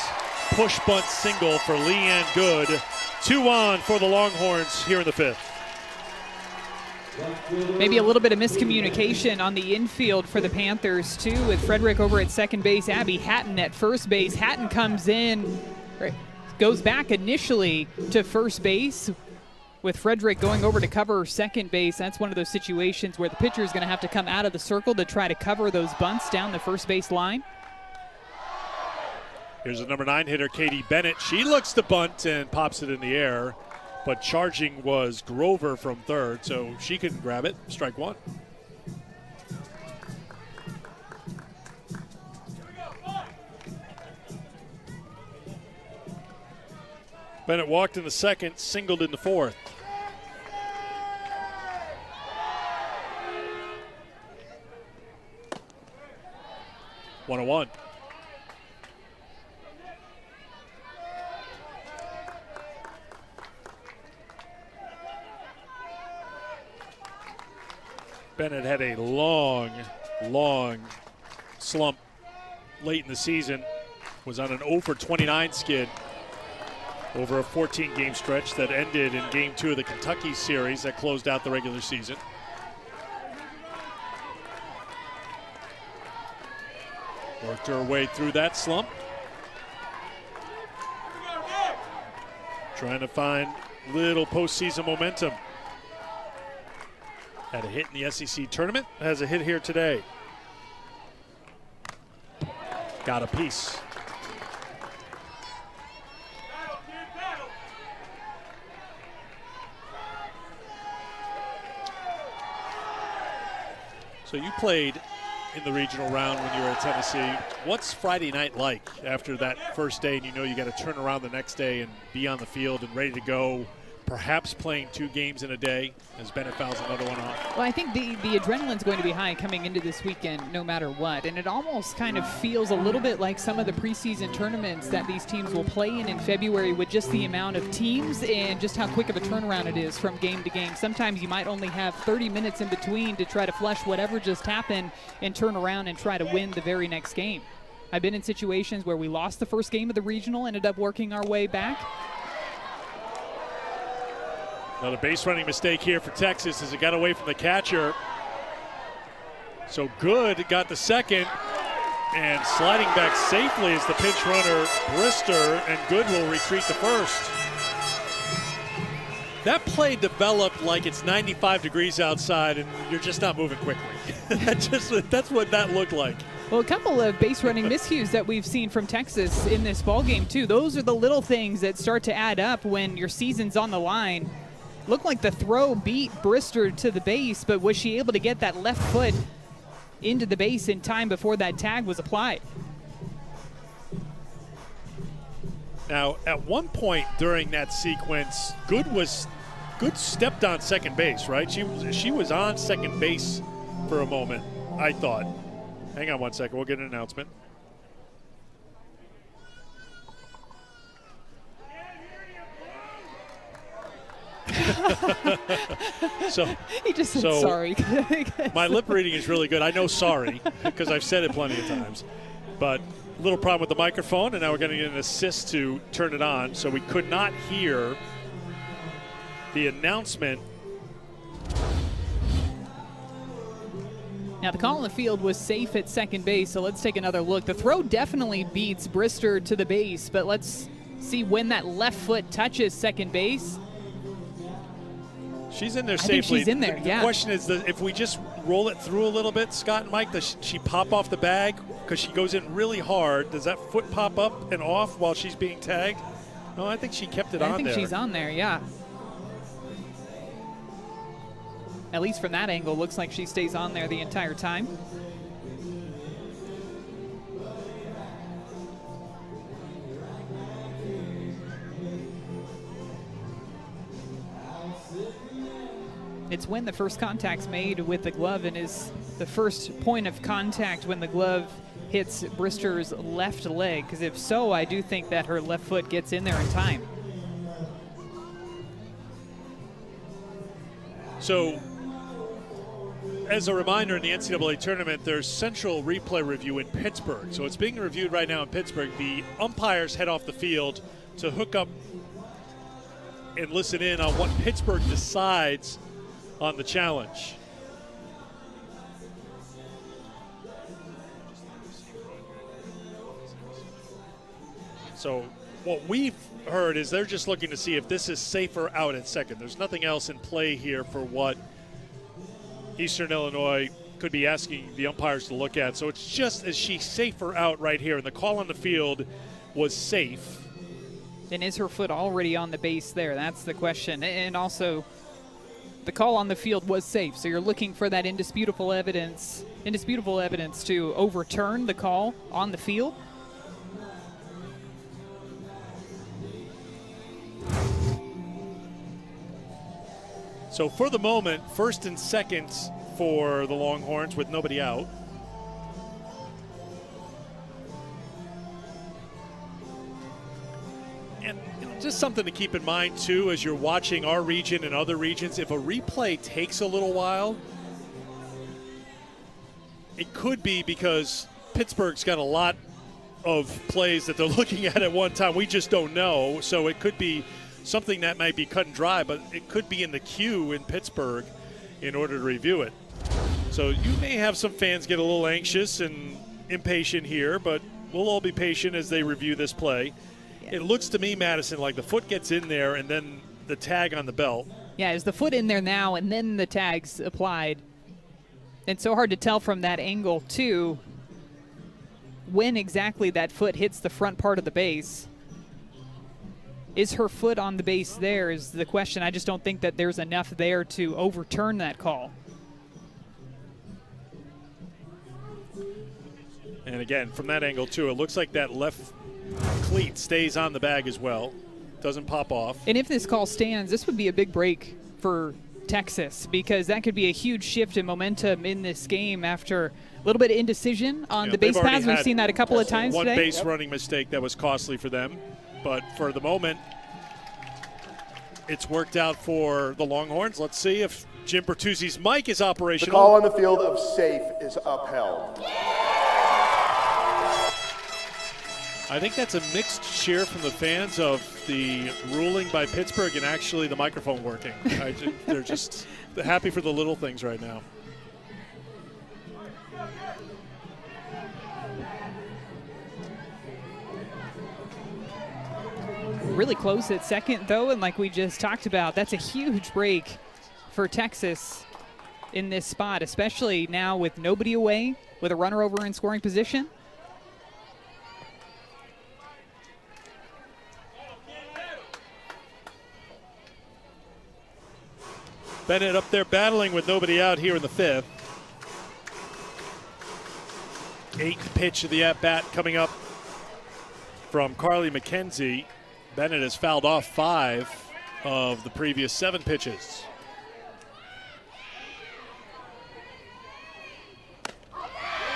push bunt single for Leanne Good. 2 on for the Longhorns here in the 5th. Maybe a little bit of miscommunication on the infield for the Panthers, too, with Frederick over at second base, Abby Hatton at first base. Hatton comes in, goes back initially to first base, with Frederick going over to cover second base. That's one of those situations where the pitcher is going to have to come out of the circle to try to cover those bunts down the first base line. Here's the number 9 hitter, Katie Bennett. She looks to bunt and pops it in the air, but charging was Grover from third, so she can grab it. Strike 1. Bennett walked in the second, singled in the 4th. One and 1. Bennett had a long slump late in the season. Was on an 0 for 29 skid over a 14-game stretch that ended in Game 2 of the Kentucky series that closed out the regular season. Worked her way through that slump. Trying to find little postseason momentum. Had a hit in the SEC tournament, has a hit here today. Got a piece. So you played in the regional round when you were at Tennessee. What's Friday night like after that first day and you know you got to turn around the next day and be on the field and ready to go, perhaps playing 2 games in a day as Bennett fouls another one off? Well, I think the adrenaline's going to be high coming into this weekend no matter what, and it almost kind of feels a little bit like some of the preseason tournaments that these teams will play in February, with just the amount of teams and just how quick of a turnaround it is from game to game. Sometimes you might only have 30 minutes in between to try to flush whatever just happened and turn around and try to win the very next game. I've been in situations where we lost the first game of the regional, ended up working our way back. Another base running mistake here for Texas as it got away from the catcher. So Good got the second, and sliding back safely is the pinch runner Brister, and Good will retreat to first. That play developed like it's 95 degrees outside and you're just not moving quickly. That's what that looked like. Well, a couple of base running miscues that we've seen from Texas in this ballgame too. Those are the little things that start to add up when your season's on the line. Looked like the throw beat Brister to the base, but was she able to get that left foot into the base in time before that tag was applied? Now, at one point during that sequence, Good stepped on second base, right? She was on second base for a moment, I thought. Hang on one second, we'll get an announcement. He just said sorry. My lip reading is really good. I know sorry because I've said it plenty of times. But a little problem with the microphone, and now we're going to get an assist to turn it on. So we could not hear the announcement. Now the call in the field was safe at second base, so let's take another look. The throw definitely beats Brister to the base, but let's see when that left foot touches second base. She's in there safely. I think she's in there, yeah. The question is, if we just roll it through a little bit, Scott and Mike, does she pop off the bag? Because she goes in really hard. Does that foot pop up and off while she's being tagged? No, I think she kept it on there. I think she's on there, yeah. At least from that angle, looks like she stays on there the entire time. It's when the first contact's made with the glove and is the first point of contact when the glove hits Brister's left leg, because if so, I do think that her left foot gets in there in time. So, as a reminder, in the NCAA tournament, there's central replay review in Pittsburgh. So it's being reviewed right now in Pittsburgh. The umpires head off the field to hook up and listen in on what Pittsburgh decides on the challenge. So what we've heard is they're just looking to see if this is safer out at second. There's nothing else in play here for what Eastern Illinois could be asking the umpires to look at. So it's just, is she safer out right here? And the call on the field was safe. And is her foot already on the base there? That's the question. And also, the call on the field was safe. So you're looking for that indisputable evidence to overturn the call on the field. So for the moment, first and second for the Longhorns with nobody out. And just something to keep in mind, too, as you're watching our region and other regions, if a replay takes a little while, it could be because Pittsburgh's got a lot of plays that they're looking at one time. We just don't know. So it could be something that might be cut and dry, but it could be in the queue in Pittsburgh in order to review it. So you may have some fans get a little anxious and impatient here, but we'll all be patient as they review this play. Yeah. It looks to me, Madison, like the foot gets in there and then the tag on the belt. Yeah, is the foot in there now and then the tag's applied? It's so hard to tell from that angle, too, when exactly that foot hits the front part of the base. Is her foot on the base there is the question. I just don't think that there's enough there to overturn that call. And again, from that angle, too, it looks like that left cleat stays on the bag as well. Doesn't pop off. And if this call stands, this would be a big break for Texas, because that could be a huge shift in momentum in this game after a little bit of indecision on the base paths. We've seen that a couple of times today. One base running mistake that was costly for them. But for the moment, it's worked out for the Longhorns. Let's see if Jim Bertuzzi's mic is operational. The call on the field of safe is upheld. I think that's a mixed cheer from the fans of the ruling by Pittsburgh and actually the microphone working. They're just happy for the little things right now. Really close at second, though, and like we just talked about, that's a huge break for Texas in this spot, especially now with nobody away, with a runner over in scoring position. Bennett up there battling with nobody out here in the fifth. Eighth pitch of the at-bat coming up from Carly McKenzie. Bennett has fouled off 5 of the previous 7 pitches.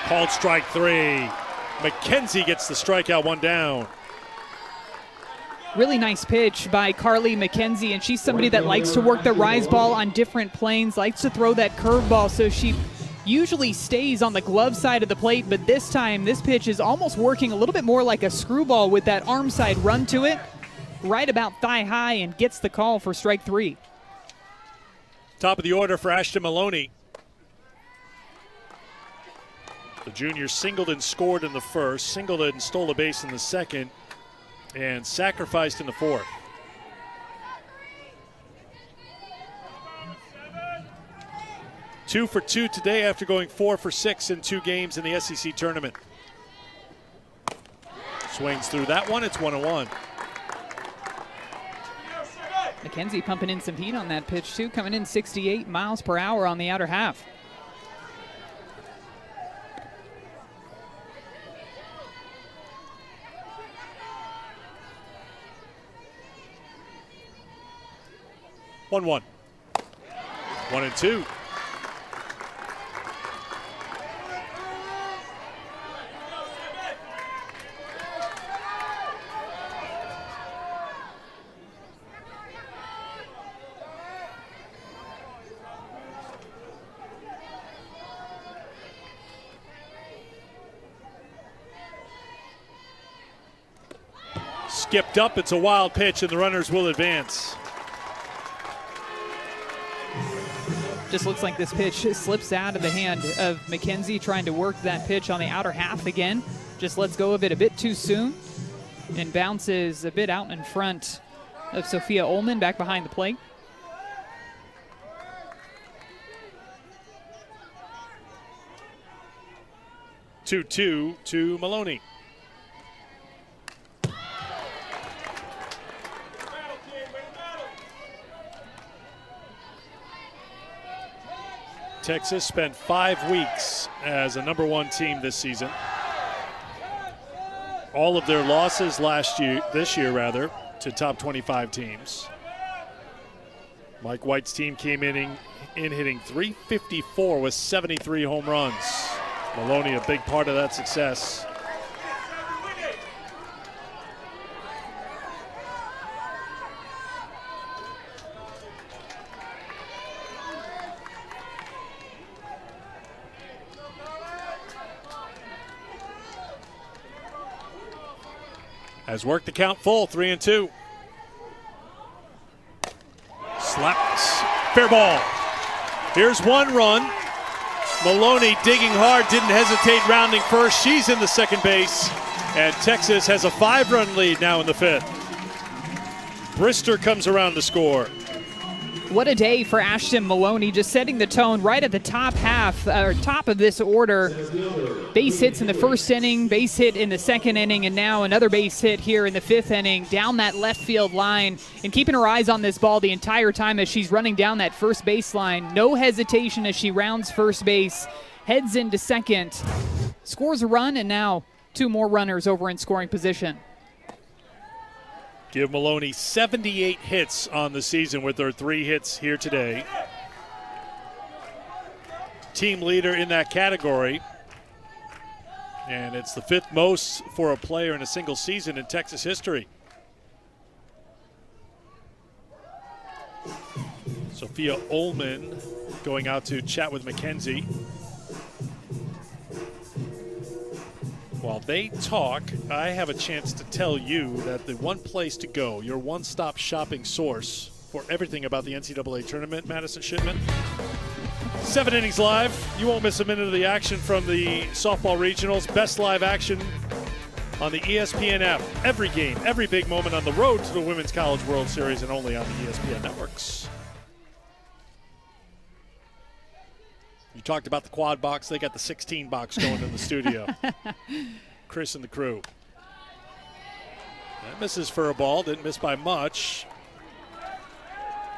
Called strike 3. McKenzie gets the strikeout, 1 down. Really nice pitch by Carly McKenzie, and she's somebody that likes to work the rise ball on different planes, likes to throw that curveball, so she usually stays on the glove side of the plate, but this time this pitch is almost working a little bit more like a screwball with that arm side run to it, right about thigh high, and gets the call for strike 3. Top of the order for Ashton Maloney. The junior singled and scored in the first, singled and stole a base in the second, and sacrificed in the fourth. Two for 2 today after going 4 for 6 in 2 games in the SEC tournament. Swings through that one. It's 1-1. McKenzie pumping in some heat on that pitch too, coming in 68 miles per hour on the outer half. 1-1. 1-2. Skipped up, it's a wild pitch, and the runners will advance. Just looks like this pitch slips out of the hand of McKenzie, trying to work that pitch on the outer half again. Just lets go of it a bit too soon and bounces a bit out in front of Sophia Ullman back behind the plate. Two to Maloney. Texas spent 5 weeks as a #1 team this season. All of their losses this year, to top 25 teams. Mike White's team came in hitting .354 with 73 home runs. Maloney a big part of that success. Has worked the count full, 3-2. Slaps, fair ball. Here's one run. Maloney digging hard, didn't hesitate, rounding first. She's in the second base, and Texas has a 5-run lead now in the 5th. Brister comes around to score. What a day for Ashton Maloney, just setting the tone right at the top of this order. Base hits in the first inning, base hit in the second inning, and now another base hit here in the 5th inning down that left field line, and keeping her eyes on this ball the entire time as she's running down that first baseline. No hesitation as she rounds first base, heads into second, scores a run, and now 2 more runners over in scoring position. Give Maloney 78 hits on the season with her 3 hits here today. Team leader in that category. And it's the 5th most for a player in a single season in Texas history. Sophia Ullman going out to chat with McKenzie. While they talk, I have a chance to tell you that the one place to go, your one-stop shopping source for everything about the NCAA tournament, Madison Shipman. 7 innings live. You won't miss a minute of the action from the softball regionals. Best live action on the ESPN app. Every game, every big moment on the road to the Women's College World Series, and only on the ESPN networks. You talked about the quad box. They got the 16 box going in the studio. Chris and the crew. That misses for a ball. Didn't miss by much.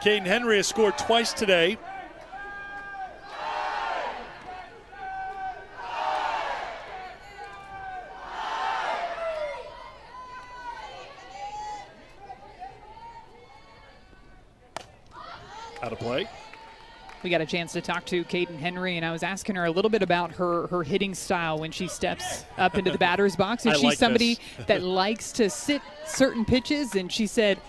Caden Henry has scored twice today. Out of play. We got a chance to talk to Caden Henry, and I was asking her a little bit about her hitting style when she steps up into the batter's box. And she's somebody that likes to sit certain pitches, and she said,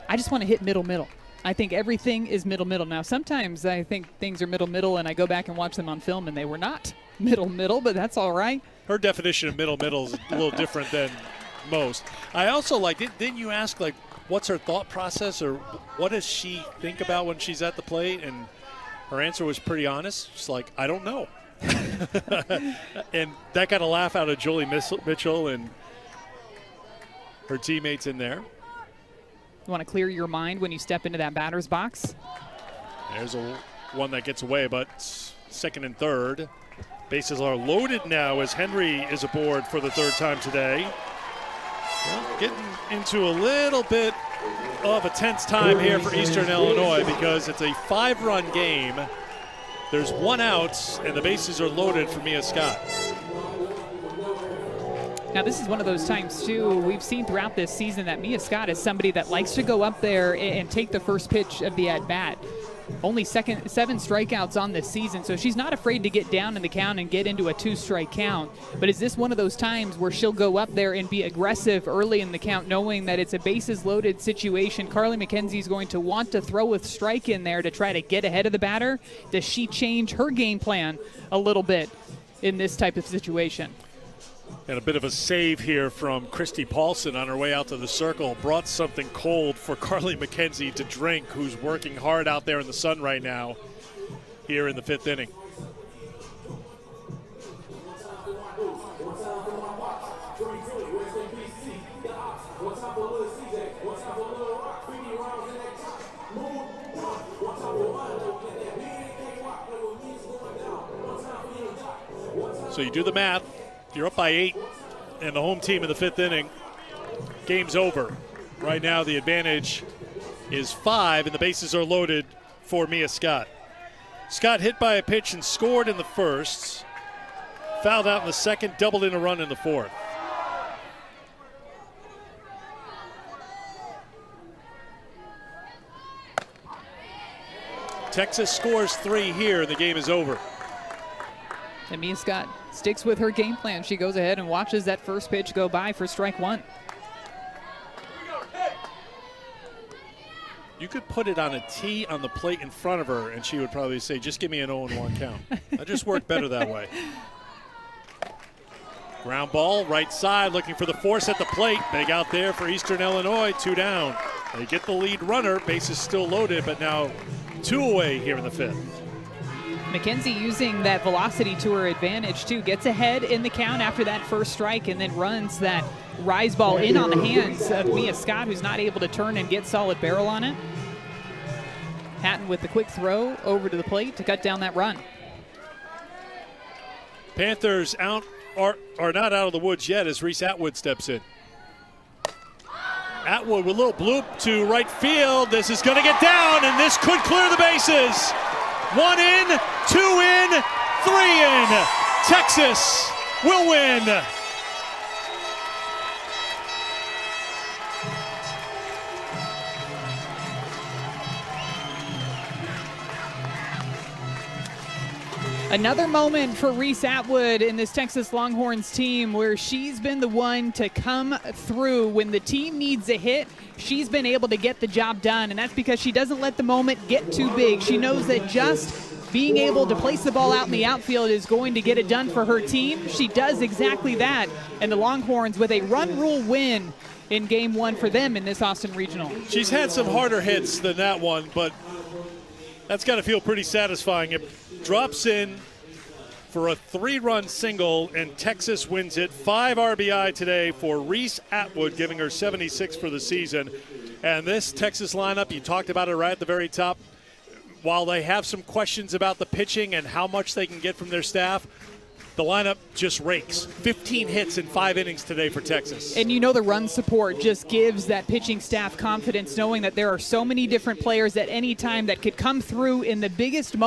I just want to hit middle. I think everything is middle. Now, sometimes I think things are middle, and I go back and watch them on film, and they were not middle, but that's all right. Her definition of middle is a little different than most. I also didn't you ask, what's her thought process, or what does she think about when she's at the plate? And her answer was pretty honest. She's like, I don't know. And that got a laugh out of Jolie Mitchell and her teammates in there. You want to clear your mind when you step into that batter's box? There's one that gets away, but second and third. Bases are loaded now as Henry is aboard for the 3rd time today. Well, getting into a little bit of a tense time here for Eastern Illinois because it's a 5-run game. There's 1 out, and the bases are loaded for Mia Scott. Now, this is one of those times, too, we've seen throughout this season that Mia Scott is somebody that likes to go up there and take the first pitch of the at-bat. Only 7 strikeouts on this season, so she's not afraid to get down in the count and get into a 2-strike count. But is this one of those times where she'll go up there and be aggressive early in the count, knowing that it's a bases-loaded situation? Carly McKenzie's going to want to throw a strike in there to try to get ahead of the batter. Does she change her game plan a little bit in this type of situation? And a bit of a save here from Christy Paulson on her way out to the circle. Brought something cold for Carly McKenzie to drink, who's working hard out there in the sun right now here in the 5th inning. So you do the math. You're up by 8, and the home team in the 5th inning. Game's over. Right now, the advantage is 5, and the bases are loaded for Mia Scott. Scott hit by a pitch and scored in the first, fouled out in the second, doubled in a run in the fourth. Texas scores 3 here, and the game is over. And Mia Scott sticks with her game plan. She goes ahead and watches that first pitch go by for strike 1. You could put it on a tee on the plate in front of her, and she would probably say, just give me an 0-1 count. I just work better that way. Ground ball, right side, looking for the force at the plate. Big out there for Eastern Illinois, 2 down. They get the lead runner, bases still loaded, but now 2 away here in the 5th. McKenzie using that velocity to her advantage, too. Gets ahead in the count after that first strike and then runs that rise ball in on the hands of Mia Scott, who's not able to turn and get solid barrel on it. Hatton with the quick throw over to the plate to cut down that run. Panthers are not out of the woods yet as Reese Atwood steps in. Atwood with a little bloop to right field. This is going to get down, and this could clear the bases. 1 in, 2 in, 3 in. Texas will win. Another moment for Reese Atwood in this Texas Longhorns team where she's been the one to come through when the team needs a hit. She's been able to get the job done, and that's because she doesn't let the moment get too big. She knows that just being able to place the ball out in the outfield is going to get it done for her team. She does exactly that, and the Longhorns with a run rule win in Game 1 for them in this Austin Regional. She's had some harder hits than that one, but that's got to feel pretty satisfying. It drops in for a 3-run single, and Texas wins it. 5 RBI today for Reese Atwood, giving her 76 for the season. And this Texas lineup, you talked about it right at the very top, while they have some questions about the pitching and how much they can get from their staff, the lineup just rakes. 15 hits in 5 innings today for Texas. And you know the run support just gives that pitching staff confidence, knowing that there are so many different players at any time that could come through in the biggest moment.